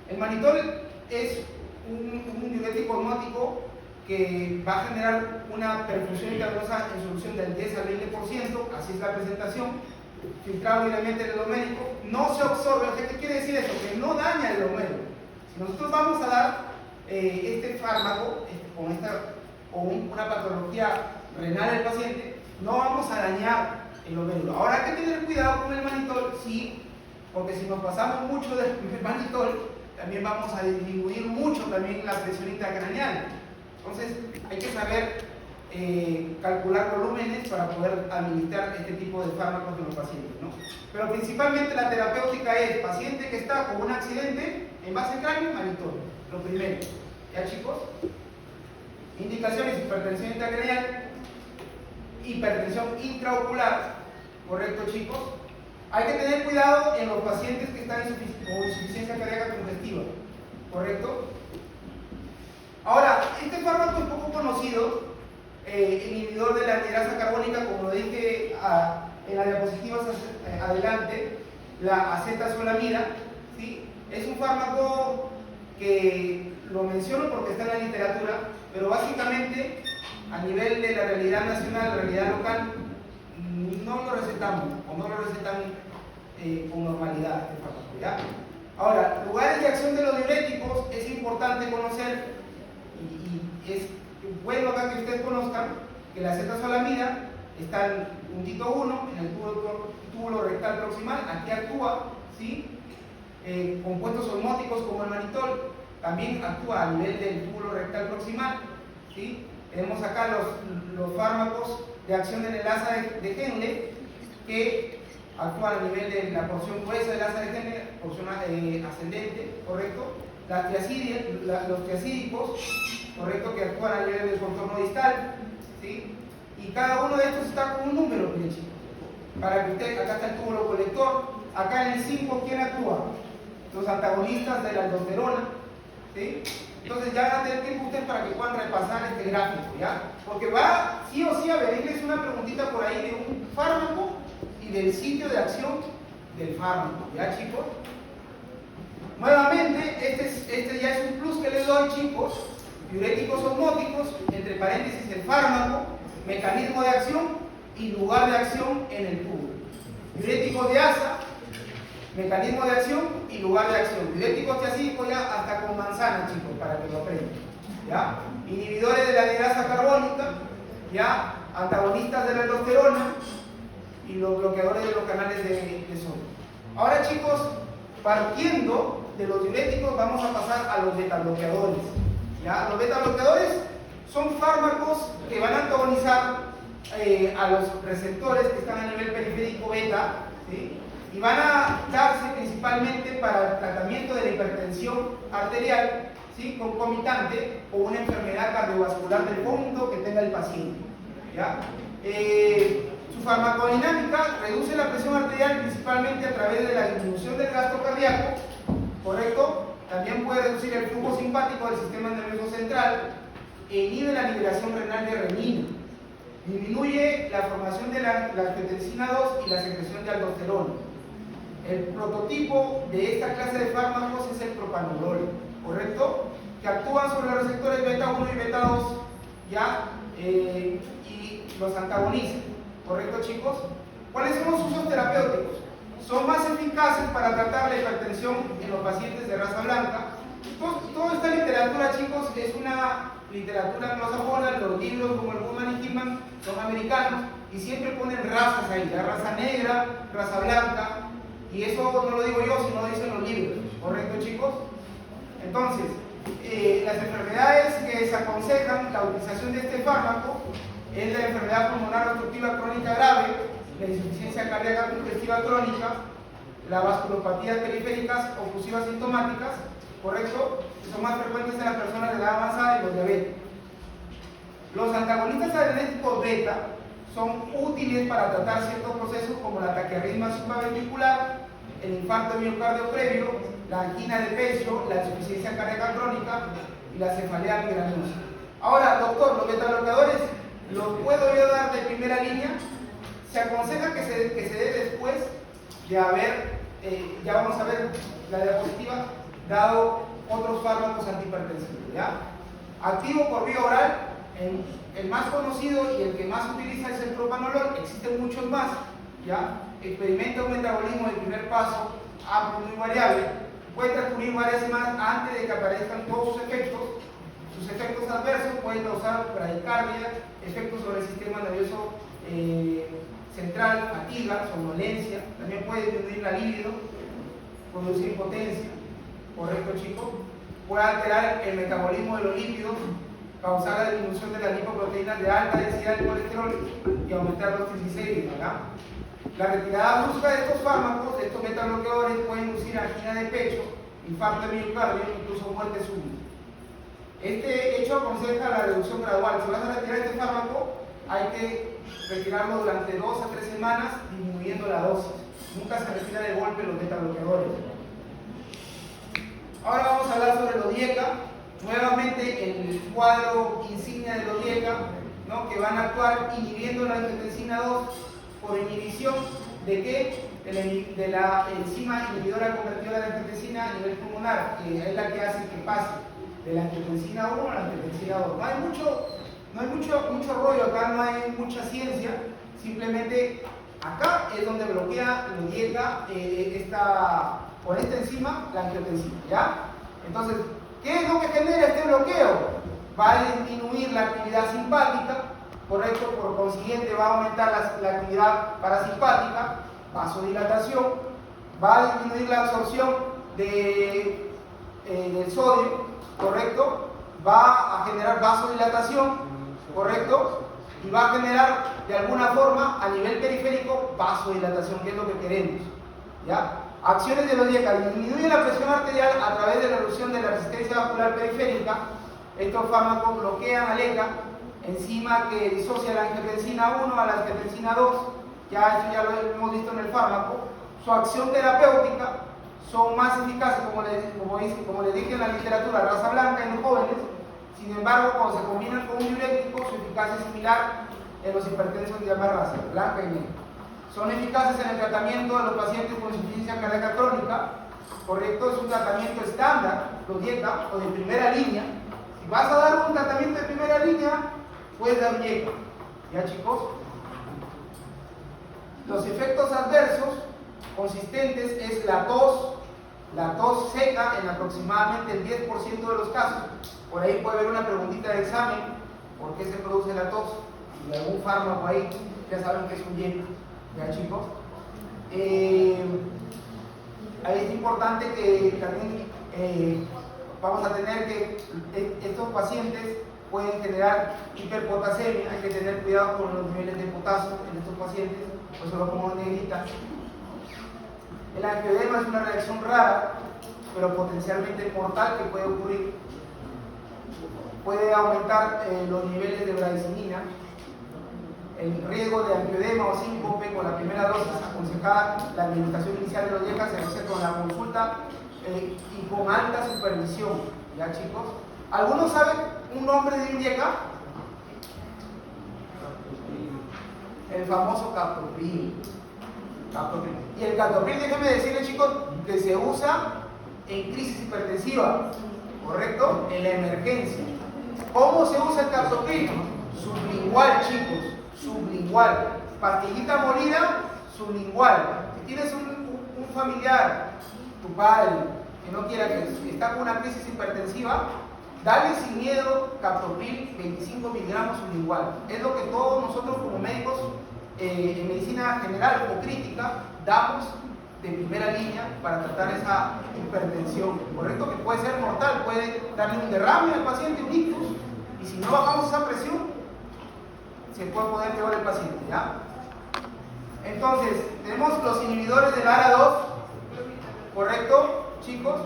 El manitol es un diurético osmótico que va a generar una perfusión intravenosa en solución del 10 al 20%, así es la presentación, filtrado libremente en el glomérulo, no se absorbe. ¿Qué quiere decir eso? Que no daña el glomérulo. Si nosotros vamos a dar este fármaco con una patología renal del paciente, no vamos a dañar el glomérulo. Ahora hay que tener cuidado con el manitol, sí, porque si nos pasamos mucho del manitol, también vamos a disminuir mucho también la presión intracraneal. Entonces hay que saber calcular volúmenes para poder administrar este tipo de fármacos en los pacientes, ¿no? Pero principalmente la terapéutica es paciente que está con un accidente en base cráneo, manitol, lo primero. ¿Ya, chicos? Indicaciones: hipertensión intracraneal, hipertensión intraocular, ¿correcto, chicos? Hay que tener cuidado en los pacientes que están con insuficiencia cardíaca congestiva, ¿correcto? Ahora, este fármaco es poco conocido, inhibidor de la anhidrasa carbónica, como lo dije en las diapositivas adelante, la acetazolamida, ¿sí? Es un fármaco que lo menciono porque está en la literatura, pero básicamente a nivel de la realidad nacional, la realidad local, no lo recetamos o no lo recetan con normalidad este fármaco, ¿ya? Ahora, lugares de acción de los diuréticos es importante conocer y es bueno acá que ustedes conozcan que la acetazolamida está en puntito 1, en el túbulo rectal proximal. Aquí actúa, ¿sí? Compuestos osmóticos como el manitol, también actúa a nivel del túbulo rectal proximal, ¿sí? Tenemos acá los fármacos de acción en el asa de Henle, que actúan a nivel de la porción gruesa del asa de Henle, porción ascendente, ¿correcto? Los triacídicos, ¿correcto? Que actúan a nivel del contorno distal, ¿sí? Y cada uno de estos está con un número, miren, chicos. Para que usted, acá está el túbulo colector, acá en el 5, ¿quién actúa? Los antagonistas de la aldosterona, ¿sí? Entonces ya van a tener tiempo ustedes para que puedan repasar este gráfico, ¿ya? Porque va sí o sí a venirles una preguntita por ahí de un fármaco y del sitio de acción del fármaco, ¿ya, chicos? Nuevamente, este ya es un plus que les doy, chicos. Diuréticos osmóticos, entre paréntesis el fármaco, mecanismo de acción y lugar de acción en el tubo. Diuréticos de asa, mecanismo de acción y lugar de acción. Diuréticos triacídicos ya hasta con manzana, chicos, para que lo aprendan, ¿ya? Inhibidores de la anhidrasa carbónica, ¿ya? Antagonistas de la aldosterona y los bloqueadores de los canales de sodio. Ahora, chicos, partiendo de los diuréticos vamos a pasar a los betabloqueadores, ¿ya? Los betabloqueadores son fármacos que van a antagonizar a los receptores que están a nivel periférico beta, ¿sí? Y van a darse principalmente para el tratamiento de la hipertensión arterial, ¿sí? Concomitante o una enfermedad cardiovascular del fondo que tenga el paciente, ¿ya? Su farmacodinámica reduce la presión arterial principalmente a través de la disminución del gasto cardíaco, ¿correcto? También puede reducir el flujo simpático del sistema nervioso central e inhibe la liberación renal de renina. Disminuye la formación de la angiotensina 2 y la secreción de aldosterona. El prototipo de esta clase de fármacos es el propanolol, ¿correcto? Que actúan sobre los receptores beta 1 y beta 2, ¿ya? Y los antagonizan, ¿correcto, chicos? ¿Cuáles son los usos terapéuticos? Son más eficaces para tratar la hipertensión en los pacientes de raza blanca. Toda esta literatura, chicos, es una literatura anglosajona. Los libros como el Goodman y Hillman son americanos y siempre ponen razas ahí, la raza negra, raza blanca, y eso no lo digo yo, sino lo dicen los libros, ¿correcto, chicos? Entonces, las enfermedades que se aconsejan la utilización de este fármaco es la enfermedad pulmonar obstructiva crónica grave, la insuficiencia cardíaca congestiva crónica, las vasculopatía periféricas oclusivas sintomáticas, ¿correcto? Que son más frecuentes en las personas de edad avanzada y los diabéticos. Los antagonistas adrenérgicos beta son útiles para tratar ciertos procesos como la taquiarritmia supraventricular, el infarto de miocardio previo, la angina de pecho, la insuficiencia cardíaca crónica y la cefalea migrañosa. Ahora, doctor, los betabloqueadores los puedo yo dar de primera línea. Se aconseja que se dé después de haber, ya vamos a ver la diapositiva, dado otros fármacos antihipertensivos, ¿ya? Activo por vía oral, el más conocido y el que más se utiliza es el propanolol. Existen muchos más, ¿ya? Experimenta un metabolismo de primer paso, amplio, muy variable. Puede transcurrir varias semanas antes de que aparezcan todos sus efectos. Sus efectos adversos pueden causar bradicardia, efectos sobre el sistema nervioso central, fatiga, somnolencia. También puede disminuir la libido, producir impotencia, ¿correcto, chicos? Puede alterar el metabolismo de los lípidos, causar la disminución de las lipoproteínas de alta densidad de colesterol y aumentar los triglicéridos, ¿verdad? La retirada brusca de estos fármacos, de estos betabloqueadores, puede inducir angina de pecho, infarto de miocardio e incluso muerte súbita. Este hecho aconseja la reducción gradual. Si vas a retirar este fármaco, hay que retirarlo durante 2 a 3 semanas, disminuyendo la dosis. Nunca se retira de golpe los betabloqueadores. Ahora vamos a hablar sobre el ODIECA. Nuevamente el cuadro insignia del ODIECA, ¿no? Que van a actuar inhibiendo la angiotensina 2 por inhibición de qué? De la enzima inhibidora convertidora de angiotensina a nivel pulmonar, que es la que hace que pase de la angiotensina 1 a la angiotensina 2. No hay mucho rollo acá, no hay mucha ciencia, simplemente acá es donde bloquea el ODIECA con esta enzima la angiotensina, ¿ya? Entonces, ¿qué es lo que genera este bloqueo? Va a disminuir la actividad simpática, correcto, por consiguiente va a aumentar la actividad parasimpática, vasodilatación, va a disminuir la absorción del sodio, correcto, va a generar vasodilatación, correcto, y va a generar de alguna forma a nivel periférico vasodilatación, que es lo que queremos, ¿ya? Acciones del ODIECA: disminuye la presión arterial a través de la reducción de la resistencia vascular periférica. Estos fármacos bloquean al ECA, enzima que disocia la angiotensina 1 a la angiotensina 2, ya lo hemos visto en el fármaco. Su acción terapéutica son más eficaces, como les dije en la literatura, raza blanca en los jóvenes. Sin embargo, cuando se combinan con un diurético, su eficacia es similar en los hipertensos de ambas razas, blanca y negra. Son eficaces en el tratamiento de los pacientes con insuficiencia cardíaca crónica, correcto, es un tratamiento estándar, ODIECA, o de primera línea. Si vas a dar un tratamiento de primera línea, puedes dar ODIECA, ¿ya, chicos? Los efectos adversos consistentes es la tos seca en aproximadamente el 10% de los casos. Por ahí puede haber una preguntita de examen: ¿por qué se produce la tos? Y algún fármaco ahí, ya saben que es un ODIECA, ¿ya, chicos? Ahí es importante que también vamos a tener que estos pacientes pueden generar hiperpotasemia. Hay que tener cuidado con los niveles de potasio en estos pacientes, pues solo como negrita. El angioedema es una reacción rara, pero potencialmente mortal, que puede ocurrir. Puede aumentar los niveles de bradicimina. El riesgo de angioedema o síncope con la primera dosis aconsejada, la administración inicial de los ODIECA se hace con la consulta y con alta supervisión, ¿ya, chicos? ¿Algunos saben un nombre de un ODIECA? El famoso captopril. Y el captopril, déjenme decirles, chicos, que se usa en crisis hipertensiva, ¿correcto? En la emergencia. ¿Cómo se usa el captopril? Sublingual, chicos, sublingual. Pastillita molida, sublingual. Si tienes un familiar, tu padre, que no quiera, que está con una crisis hipertensiva, dale sin miedo captopril 25 miligramos sublingual. Es lo que todos nosotros como médicos en medicina general o crítica damos de primera línea para tratar esa hipertensión, correcto, que puede ser mortal, puede darle un derrame al paciente, un ictus, y si no bajamos esa presión, se puede poner peor el paciente, ¿ya? Entonces, tenemos los inhibidores del ARA2, correcto, chicos,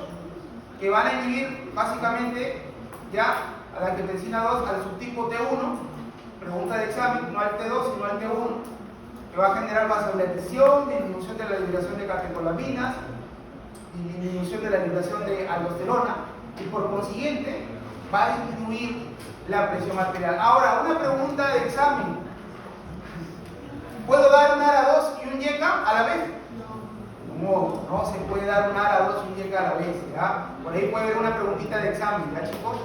que van a inhibir básicamente ya a la angiotensina 2 al subtipo T1, pregunta de examen, no al T2 sino al T1, que va a generar vasodilatación, disminución de la liberación de catecolaminas, disminución de la liberación de aldosterona, y por consiguiente va a disminuir la presión arterial. Ahora, una pregunta de examen: ¿puedo dar un ARA2 y un ODIECA a la vez? No se puede dar un ARA2 y un ODIECA a la vez, ¿ya? Por ahí puede haber una preguntita de examen, ¿ya, chicos?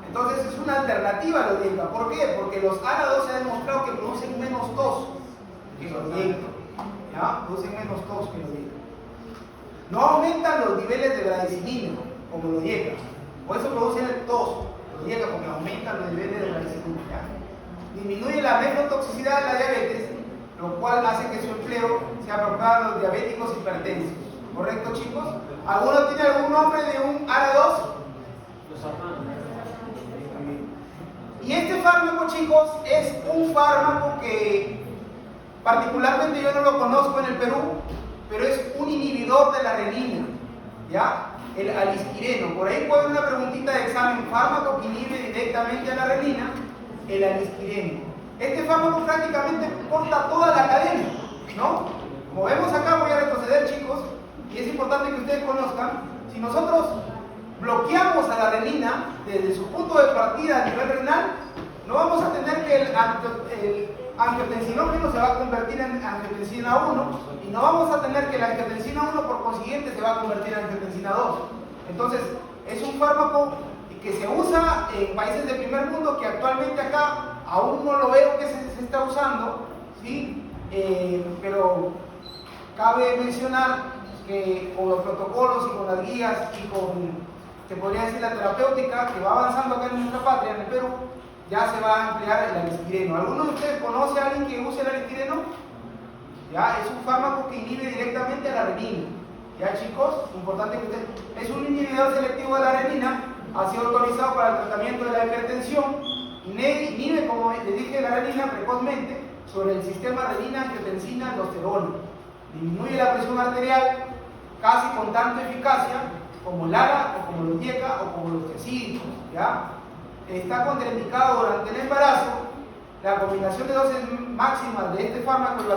Entonces es una alternativa a los ODIECA. ¿Por qué? Porque los ARA2 se ha demostrado que producen menos tos que los ODIECA, ¿ya? Producen menos tos que los ODIECA. No aumentan los niveles de bradicimina como los ODIECA. Por eso producen el tos, los ODIECA, porque aumentan los niveles de bradicimina, ¿ya? Disminuye la nefrotoxicidad de la diabetes, lo cual hace que su empleo sea aplicado a los diabéticos hipertensos. ¿Correcto, chicos? ¿Alguno tiene algún nombre de un ARA2? Y este fármaco, chicos, es un fármaco que particularmente yo no lo conozco en el Perú, pero es un inhibidor de la renina, ¿ya? El alisquireno. Por ahí puede haber una preguntita de examen: fármaco que inhibe directamente a la renina, el alisquireno. Este fármaco prácticamente corta toda la cadena, ¿no? Como vemos acá, voy a retroceder, chicos, y es importante que ustedes conozcan: si nosotros bloqueamos a la renina desde su punto de partida a nivel renal, no vamos a tener que el angiotensinógeno se va a convertir en angiotensina 1, y no vamos a tener que la angiotensina 1 por consiguiente se va a convertir en angiotensina 2. Entonces, es un fármaco que se usa en países del primer mundo, que actualmente acá aún no lo veo que se está usando, ¿sí? Pero cabe mencionar que con los protocolos y con las guías y con, se podría decir, la terapéutica que va avanzando acá en nuestra patria, en el Perú, ya se va a emplear el alisquireno. ¿Alguno de ustedes conoce a alguien que use el alisquireno? Ya, es un fármaco que inhibe directamente a la renina. Ya, chicos, importante que ustedes... Es un inhibidor selectivo de la renina, ha sido autorizado para el tratamiento de la hipertensión, inhibe, como les dije, la renina precozmente sobre el sistema renina, angiotensina, aldosterona. Disminuye la presión arterial casi con tanta eficacia como el ARA, o como los DIECA, o como los tiazídicos, ¿ya? Está contraindicado durante el embarazo. La combinación de dosis máximas de este fármaco y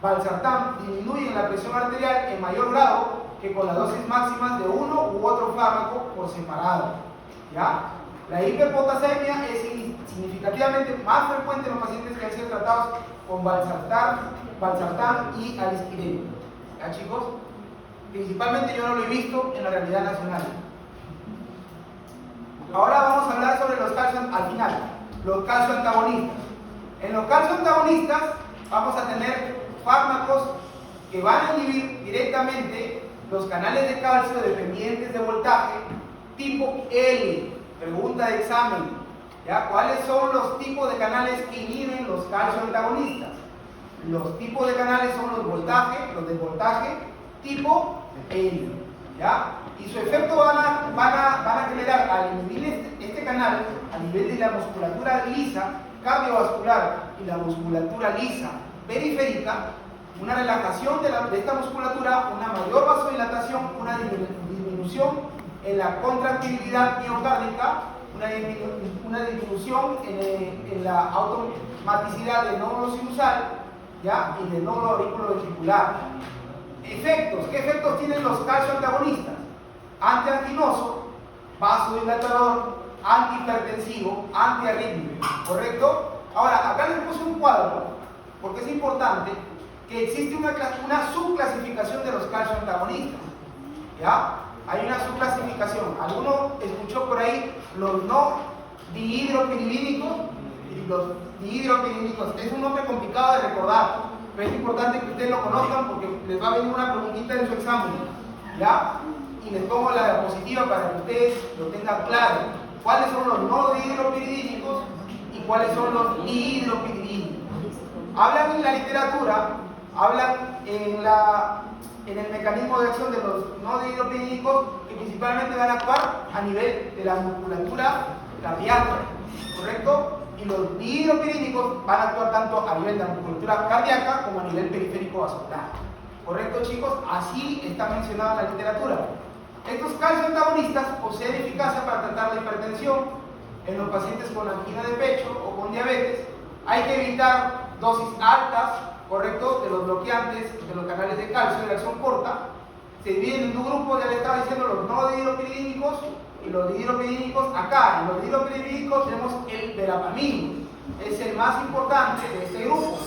valsartán disminuyen la presión arterial en mayor grado que con las dosis máximas de uno u otro fármaco por separado, ¿ya? La hiperpotasemia es significativamente más frecuente en los pacientes que han sido tratados con valsartán y alisquireno, ¿ya, chicos? Principalmente yo no lo he visto en la realidad nacional. Ahora vamos a hablar sobre los calcio, al final, los calcioantagonistas. En los calcioantagonistas vamos a tener fármacos que van a inhibir directamente los canales de calcio dependientes de voltaje tipo L. Pregunta de examen, ¿ya? ¿Cuáles son los tipos de canales que inhiben los calcioantagonistas? Los tipos de canales son los de voltaje tipo L, ¿ya? Y su efecto van a generar, al inhibir este canal a nivel de la musculatura lisa cardiovascular y la musculatura lisa periférica, una relajación de esta musculatura, una mayor vasodilatación, una disminución en la contractibilidad miocárdica, una disminución en la automaticidad del nódulo sinusal, ¿ya? Y del nódulo auriculoventricular. Efectos. ¿Qué efectos tienen los calcioantagonistas? Antianginoso, vasodilatador, antihipertensivo, antiarrítmico, ¿correcto? Ahora, acá les puse un cuadro porque es importante que existe una subclasificación de los calcioantagonistas, ¿ya? Hay una subclasificación. ¿Alguno escuchó por ahí los no dihidropiridínicos? Y los dihidropiridínicos es un nombre complicado de recordar, pero es importante que ustedes lo conozcan porque les va a venir una preguntita en su examen, ¿ya? Y les pongo la diapositiva para que ustedes lo tengan claro. ¿Cuáles son los no dihidropiridínicos y cuáles son los dihidropiridínicos? Hablan en la literatura, hablan en el mecanismo de acción de los no dihidropiridínicos, que principalmente van a actuar a nivel de la musculatura cardíaca, ¿correcto? Y los dihidropiridínicos van a actuar tanto a nivel de la musculatura cardíaca como a nivel periférico vascular, ¿correcto, chicos? Así está mencionado en la literatura. Estos calcioantagonistas poseen eficacia para tratar la hipertensión en los pacientes con angina de pecho o con diabetes. Hay que evitar dosis altas, ¿correcto?, de los bloqueantes de los canales de calcio de acción corta. Se dividen en dos grupos, ya les estaba diciendo, los no dihidropiridínicos y los dihidropiridínicos. Acá, en los dihidropiridínicos tenemos el verapamil, es el más importante de este grupo.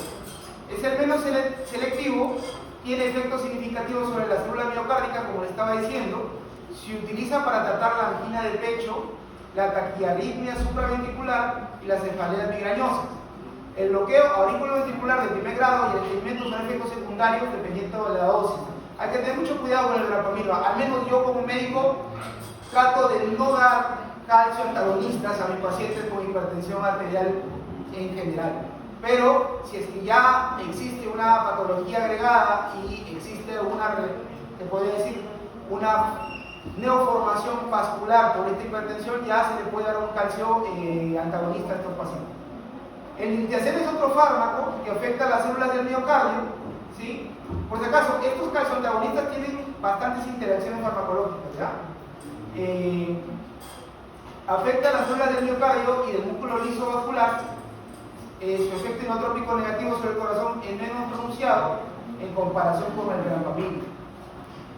Es el menos selectivo, tiene efectos significativos sobre la célula miocárdica, como les estaba diciendo. Se utiliza para tratar la angina de pecho, la taquiarritmia supraventricular y las cefaleas migrañosas. El bloqueo auriculoventricular de primer grado y el seguimiento son efectos secundarios dependiendo de la dosis. Hay que tener mucho cuidado con el verapamil. Al menos yo como médico trato de no dar calcioantagonistas a mis pacientes con hipertensión arterial en general. Pero si es que ya existe una patología agregada y existe te podría decir, una neoformación vascular por esta hipertensión, ya se le puede dar un calcio antagonista a estos pacientes. El litiazem es otro fármaco que afecta a las células del miocardio, ¿sí? Por si acaso, estos calcioantagonistas tienen bastantes interacciones farmacológicas, ¿ya? Afecta a las células del miocardio y del músculo liso vascular. Su efecto inotrópico negativo sobre el corazón es menos pronunciado en comparación con el verapamil.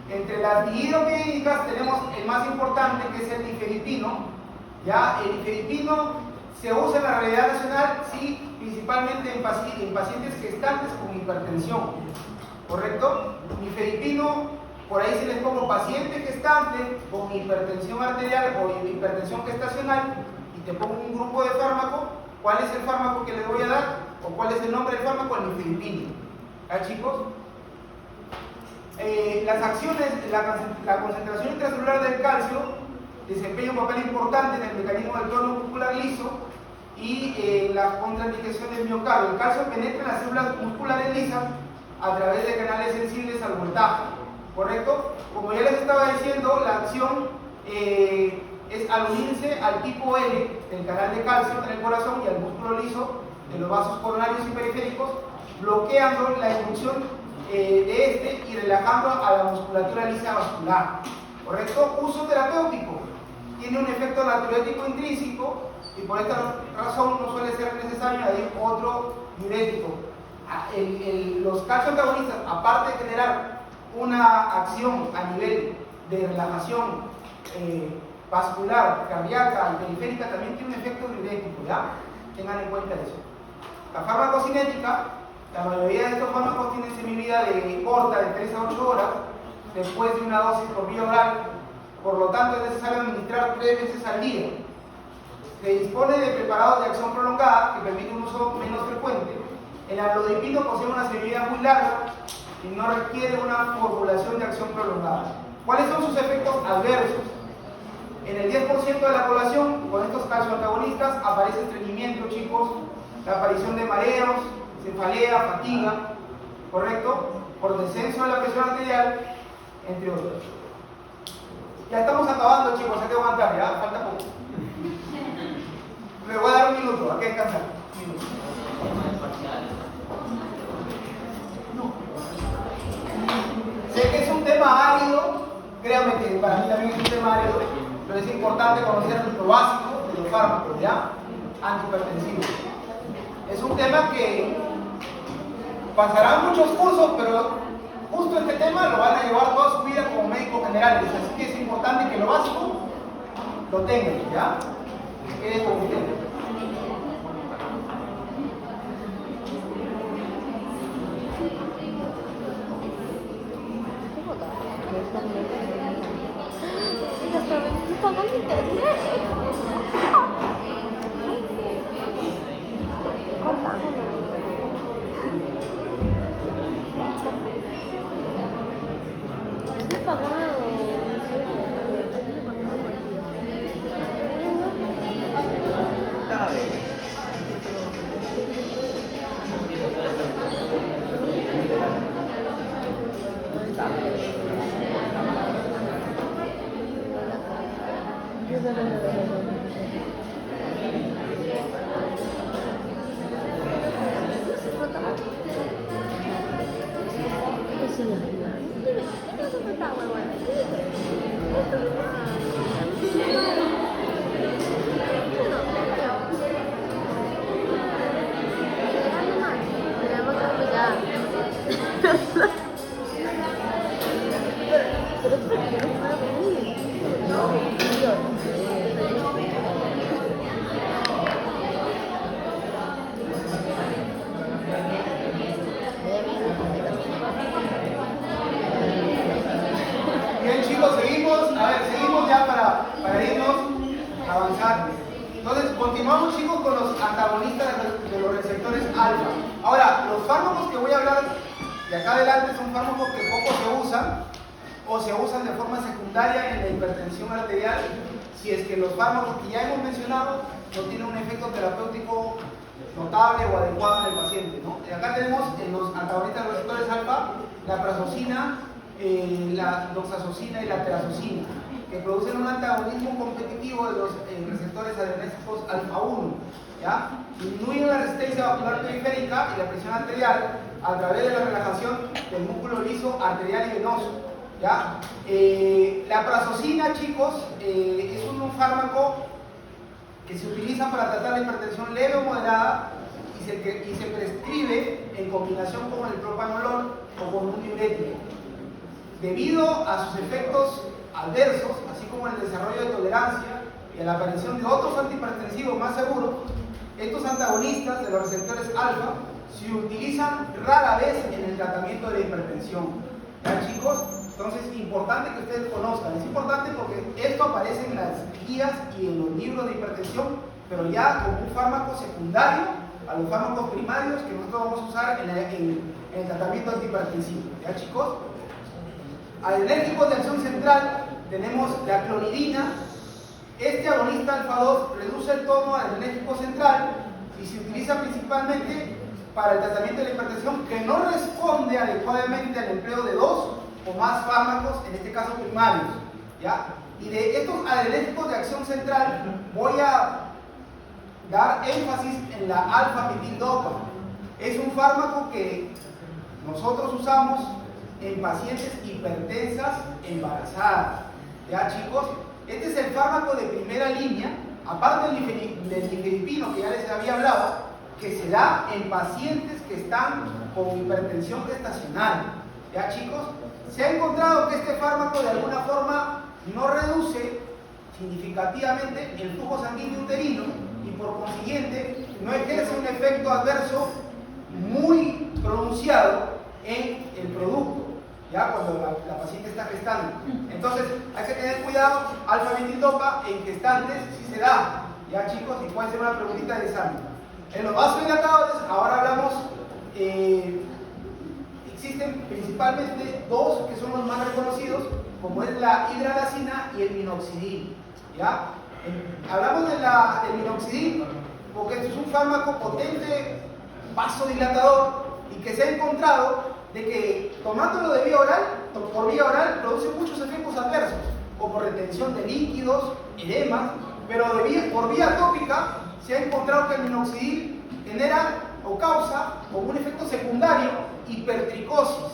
Entre las dihidropiridicas tenemos el más importante, que es el difedipino. ¿Ya? El difedipino se usa en la realidad nacional, sí, principalmente en pacientes gestantes con hipertensión, ¿correcto? Difedipino, por ahí se les pongo paciente gestante con hipertensión arterial o hipertensión gestacional, y te pongo un grupo de fármaco. ¿Cuál es el fármaco que les voy a dar? ¿O cuál es el nombre del fármaco? El nifedipino. ¿Ah, chicos? Las acciones, la concentración intracelular del calcio desempeña un papel importante en el mecanismo del tono muscular liso y la contraindicación del miocardio. El calcio penetra en las células musculares lisas a través de canales sensibles al voltaje, ¿correcto? Como ya les estaba diciendo, la acción es al unirse al tipo L del canal de calcio en el corazón y al músculo liso de los vasos coronarios y periféricos, bloqueando la ejecución de este y relajando a la musculatura lisa vascular, ¿correcto? Uso terapéutico. Tiene un efecto natriurético intrínseco y por esta razón no suele ser necesario añadir otro diurético. Los calcioantagonistas, aparte de generar una acción a nivel de relajación vascular, cardíaca y periférica, también tiene un efecto diurético, ¿ya? Tengan en cuenta eso. La farmacocinética, la mayoría de estos fármacos tienen semivida corta de 3 a 8 horas después de una dosis por vía oral, por lo tanto es necesario administrar 3 veces al día. Se dispone de preparados de acción prolongada que permiten un uso menos frecuente. El amlodipino posee una semivida muy larga y no requiere una formulación de acción prolongada. ¿Cuáles son sus efectos adversos? En el 10% de la población con estos calcioantagonistas aparece estreñimiento, chicos, la aparición de mareos, cefalea, fatiga, ¿correcto? Por descenso de la presión arterial, entre otros. Ya estamos acabando, chicos, hay que aguantar, ya, falta poco. Me voy a dar un minuto, hay que descansar. Un minuto. Sé que es un tema árido, créanme que para mí también es un tema árido, pero es importante conocer lo básico de los fármacos, ¿ya? Antihipertensivos. Es un tema que pasarán muchos cursos, pero justo este tema lo van a llevar toda su vida como médicos generales, así que es importante que lo básico lo tengan, ¿ya? Quede con ustedes. Bien, chicos, seguimos ya para irnos a avanzar. Entonces, continuamos, chicos, con los antagonistas de los receptores alfa. Ahora, los fármacos que voy a hablar de acá adelante son fármacos que poco se usan o se usan de forma secundaria en la hipertensión arterial, si es que los fármacos que ya hemos mencionado no tienen un efecto terapéutico notable o adecuado en el paciente, ¿no? Y acá tenemos en los antagonistas de los receptores alfa la prazosina la doxazocina y la terazocina, que producen un antagonismo competitivo de los receptores adrenérgicos alfa 1, ¿ya? Disminuyen la resistencia vascular periférica y la presión arterial a través de la relajación del músculo liso arterial y venoso, ¿ya? La prazosina, chicos, es un fármaco que se utiliza para tratar la hipertensión leve o moderada y se prescribe en combinación con el propanolol o con un diurético. Debido a sus efectos adversos, así como el desarrollo de tolerancia y a la aparición de otros antihipertensivos más seguros, estos antagonistas de los receptores alfa se utilizan rara vez en el tratamiento de la hipertensión. ¿Ya, chicos? Entonces es importante que ustedes conozcan. Es importante porque esto aparece en las guías y en los libros de hipertensión, pero ya como un fármaco secundario a los fármacos primarios que nosotros vamos a usar en el tratamiento antihipertensivo. ¿Ya, chicos? Adrenérgicos de acción central tenemos la clonidina. Este agonista alfa 2 reduce el tono adrenérgico central y se utiliza principalmente para el tratamiento de la hipertensión que no responde adecuadamente al empleo de dos o más fármacos, en este caso primarios, ¿ya? Y de estos adrenérgicos de acción central voy a dar énfasis en la alfa-metildopa. Es un fármaco que nosotros usamos en pacientes hipertensas embarazadas, ¿ya, chicos? Este es el fármaco de primera línea, aparte del nifedipino que ya les había hablado, que se da en pacientes que están con hipertensión gestacional, ¿ya, chicos? Se ha encontrado que este fármaco de alguna forma no reduce significativamente el flujo sanguíneo uterino y por consiguiente no ejerce un efecto adverso muy pronunciado en el producto, ya cuando la paciente está gestando. Entonces hay que tener cuidado, alfa-metildopa en gestantes sí se da, ya, chicos, y puede ser una preguntita de examen. En los vasodilatadores, ahora hablamos, existen principalmente dos que son los más reconocidos, como es la hidralazina y el minoxidil, ¿ya? Hablamos del minoxidil porque este es un fármaco potente, vasodilatador, y que se ha encontrado de que tomándolo de vía oral, por vía oral, produce muchos efectos adversos, como retención de líquidos, edemas, pero por vía tópica se ha encontrado que el minoxidil genera o causa como un efecto secundario hipertricosis.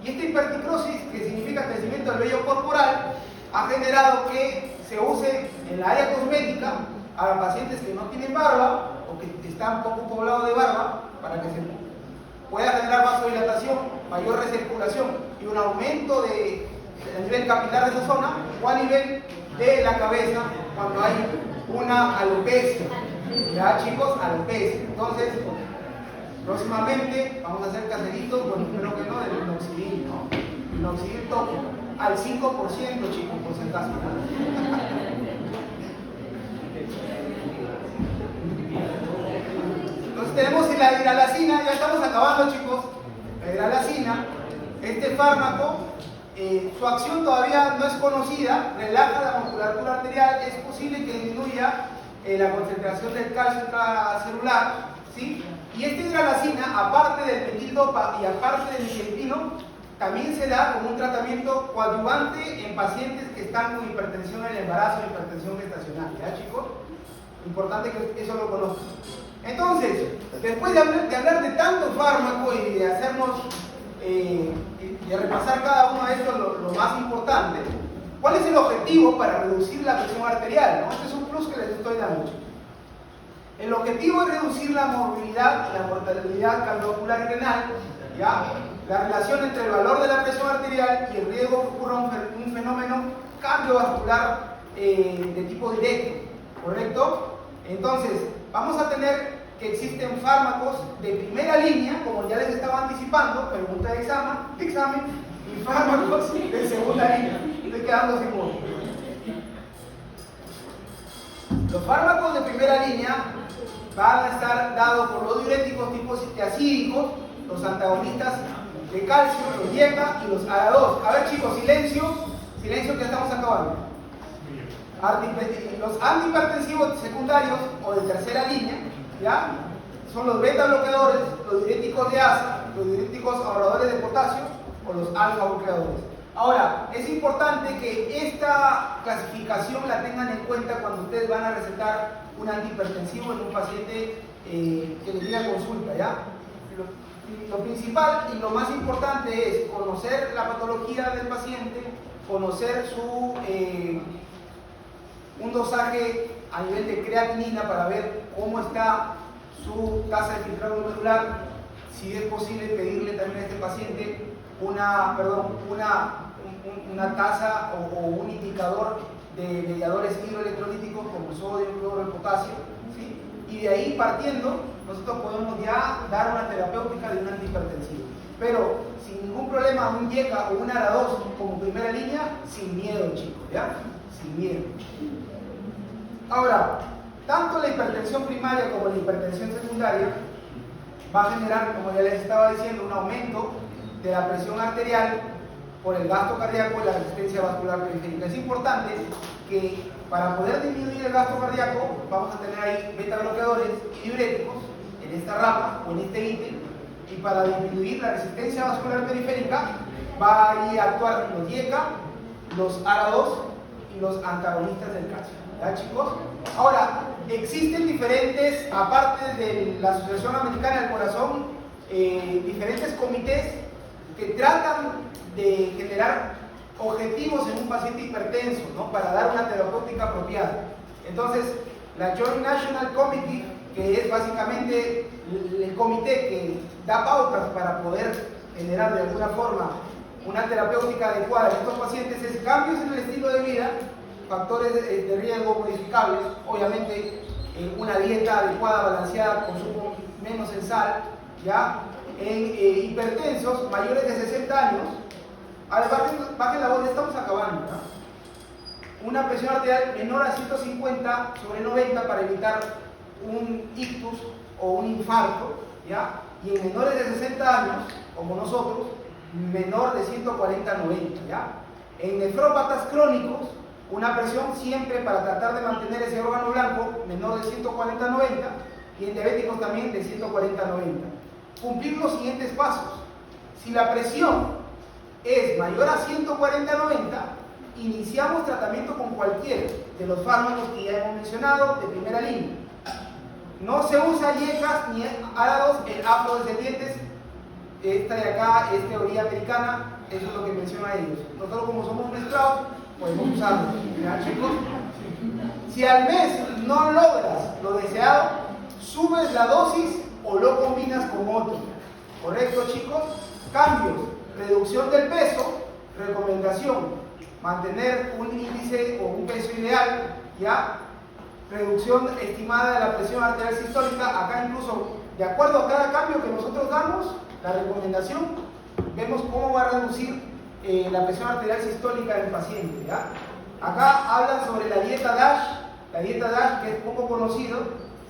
Y esta hipertricosis, que significa crecimiento del vello corporal, ha generado que se use en la área cosmética a pacientes que no tienen barba o que están poco poblados de barba, para que se pueda generar vasodilatación, mayor recirculación y un aumento del nivel capilar de esa zona o a nivel de la cabeza cuando hay una alopecia. Ya, chicos, alopecia. Entonces, próximamente vamos a hacer caseritos, bueno, espero que no, del minoxidil, ¿no? Minoxidil tópico, al 5%, chicos, por si acaso. Entonces tenemos la hidralazina, ya estamos acabando, chicos. La hidralazina, este fármaco, su acción todavía no es conocida, relaja la musculatura arterial, es posible que disminuya la concentración del calcio intracelular, ¿sí? Y esta hidralazina, aparte del metildopa y aparte del nifedipino, también se da como un tratamiento coadyuvante en pacientes que están con hipertensión en el embarazo y hipertensión gestacional, ¿ya, chicos? Importante que eso lo conozcan. Entonces, después de hablar de tanto fármaco y de hacernos, de repasar cada uno de estos lo más importante, ¿cuál es el objetivo para reducir la presión arterial? ¿No? Este es un plus que les estoy dando. El objetivo es reducir la morbilidad y la mortalidad cardiovascular y renal, ¿ya? La relación entre el valor de la presión arterial y el riesgo que ocurra un fenómeno cardiovascular de tipo directo, ¿correcto? Entonces, vamos a tener que existen fármacos de primera línea, como ya les estaba anticipando, pregunta de examen, y fármacos de segunda línea. Estoy quedando sin voz. Los fármacos de primera línea van a estar dados por los diuréticos tipo citiacídicos, los antagonistas de calcio, los IECA y los ADA2. A ver, chicos, silencio que ya estamos acabando. Los antihipertensivos secundarios o de tercera línea, ¿ya? Son los beta bloqueadores, los diuréticos de ASA, los diuréticos ahorradores de potasio o los alfa bloqueadores. Ahora, es importante que sta clasificación la tengan en cuenta cuando ustedes van a recetar un antihipertensivo en un paciente que les llegue a consulta, ¿ya? Lo principal y lo más importante es conocer la patología del paciente, conocer un dosaje a nivel de creatinina para ver cómo está su tasa de filtrado glomerular, si es posible pedirle también a este paciente una tasa o un indicador de mediadores hidroelectrolíticos como el sodio, el cloro, el potasio, ¿sí? Y de ahí partiendo, nosotros podemos ya dar una terapéutica de un antihipertensivo. Pero sin ningún problema, un YECA o un ARA2 como primera línea, sin miedo, chicos, ¿ya? Sin miedo. Ahora, tanto la hipertensión primaria como la hipertensión secundaria va a generar, como ya les estaba diciendo, un aumento de la presión arterial por el gasto cardíaco y la resistencia vascular periférica. Es importante que para poder disminuir el gasto cardíaco vamos a tener ahí beta bloqueadores y diuréticos en esta rama o en este ítem, y para disminuir la resistencia vascular periférica va a ir a actuar los YECA, los ARA2 y los antagonistas del calcio. ¿Ya, chicos? Ahora, existen diferentes, aparte de la Asociación Americana del Corazón, diferentes comités que tratan de generar objetivos en un paciente hipertenso, ¿no? Para dar una terapéutica apropiada. Entonces, la Joint National Committee, que es básicamente el comité que da pautas para poder generar de alguna forma una terapéutica adecuada en estos pacientes, es cambios en el estilo de vida, factores de riesgo modificables, obviamente una dieta adecuada, balanceada, consumo menos en sal, ¿ya? En hipertensos mayores de 60 años, a ver, bajen la voz, estamos acabando, ¿no? Una presión arterial menor a 150/90 para evitar un ictus o un infarto, ¿ya? Y en menores de 60 años, como nosotros, menor de 140/90, ¿ya? En nefrópatas crónicos, una presión siempre para tratar de mantener ese órgano blanco menor de 140/90, y en diabéticos también de 140/90. Cumplir los siguientes pasos. Si la presión es mayor a 140/90, iniciamos tratamiento con cualquiera de los fármacos que ya hemos mencionado de primera línea. No se usa YECAS ni ARA2 en afrodescendientes. Esta de acá es teoría americana, eso es lo que menciona ellos. Nosotros, como somos mezclados, podemos usarlo. ¿Ya, chicos? Si al mes no logras lo deseado, subes la dosis o lo combinas con otro. ¿Correcto, chicos? Cambios: reducción del peso, recomendación, mantener un índice o un peso ideal, ¿ya? Reducción estimada de la presión arterial sistólica, acá incluso, de acuerdo a cada cambio que nosotros damos, la recomendación, vemos cómo va a reducir la presión arterial sistólica del paciente, ¿ya? Acá hablan sobre la dieta DASH, que es poco conocido,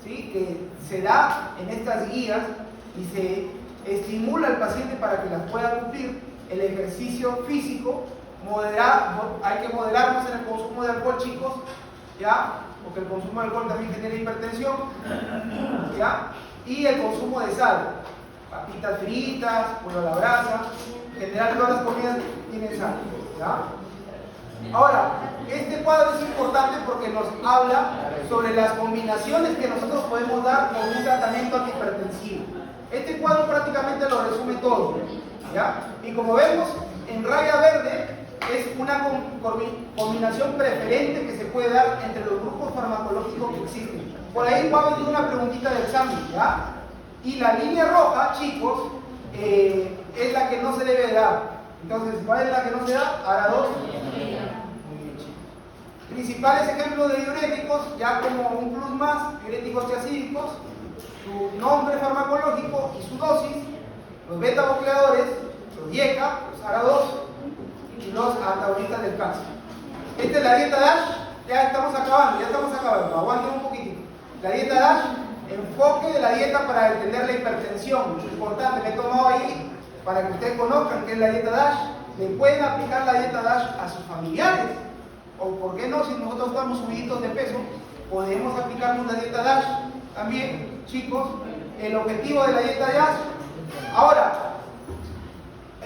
¿sí? Que se da en estas guías y se estimula al paciente para que las pueda cumplir. El ejercicio físico, hay que moderarnos en el consumo de alcohol, chicos, ¿ya? Porque el consumo de alcohol también genera hipertensión, ¿ya? Y el consumo de sal, papitas fritas, pollo a la brasa, en general todas las comidas tienen sal, ¿ya? Ahora, este cuadro es importante porque nos habla sobre las combinaciones que nosotros podemos dar con un tratamiento antihipertensivo. Este cuadro prácticamente lo resume todo, ¿ya? Y como vemos, en raya verde es una combinación preferente que se puede dar entre los grupos farmacológicos que existen. Por ahí va a venir una preguntita del examen, ¿ya? Y la línea roja, chicos, es la que no se debe dar. Entonces, ¿cuál es la que no se da? ARA2. Muy bien, chicos. Principales ejemplos de diuréticos, ya como un plus más: diuréticos tiazídicos, su nombre farmacológico y su dosis, los beta bloqueadores, los YECA, los ARA2 y los antagonistas del calcio. Esta es la dieta DASH, ya estamos acabando, aguanten un poquitito. La dieta DASH, enfoque de la dieta para entender la hipertensión, importante, me he tomado ahí para que ustedes conozcan qué es la dieta DASH. Le pueden aplicar la dieta DASH a sus familiares, o por qué no, si nosotros estamos subiditos de peso, podemos aplicarnos la dieta DASH también, chicos. El objetivo de la dieta DASH. Ahora,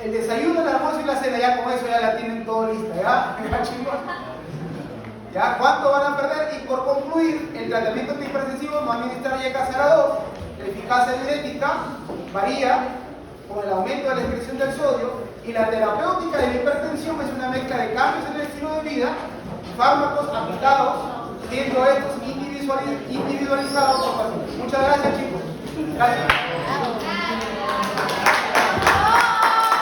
el desayuno, el almuerzo y la cena, ya con eso ya la tienen todo lista, ¿ya? ¿Ya, chicos? ¿Ya? ¿Cuánto van a perder? Y por concluir, el tratamiento antihipertensivo no administrar YKCR2, la eficacia diurética varía con el aumento de la excreción del sodio, y la terapéutica de la hipertensión es una mezcla de cambios en el estilo de vida, fármacos aplicados, siendo estos individualizados por pacientes. Muchas gracias, chicos. Gracias.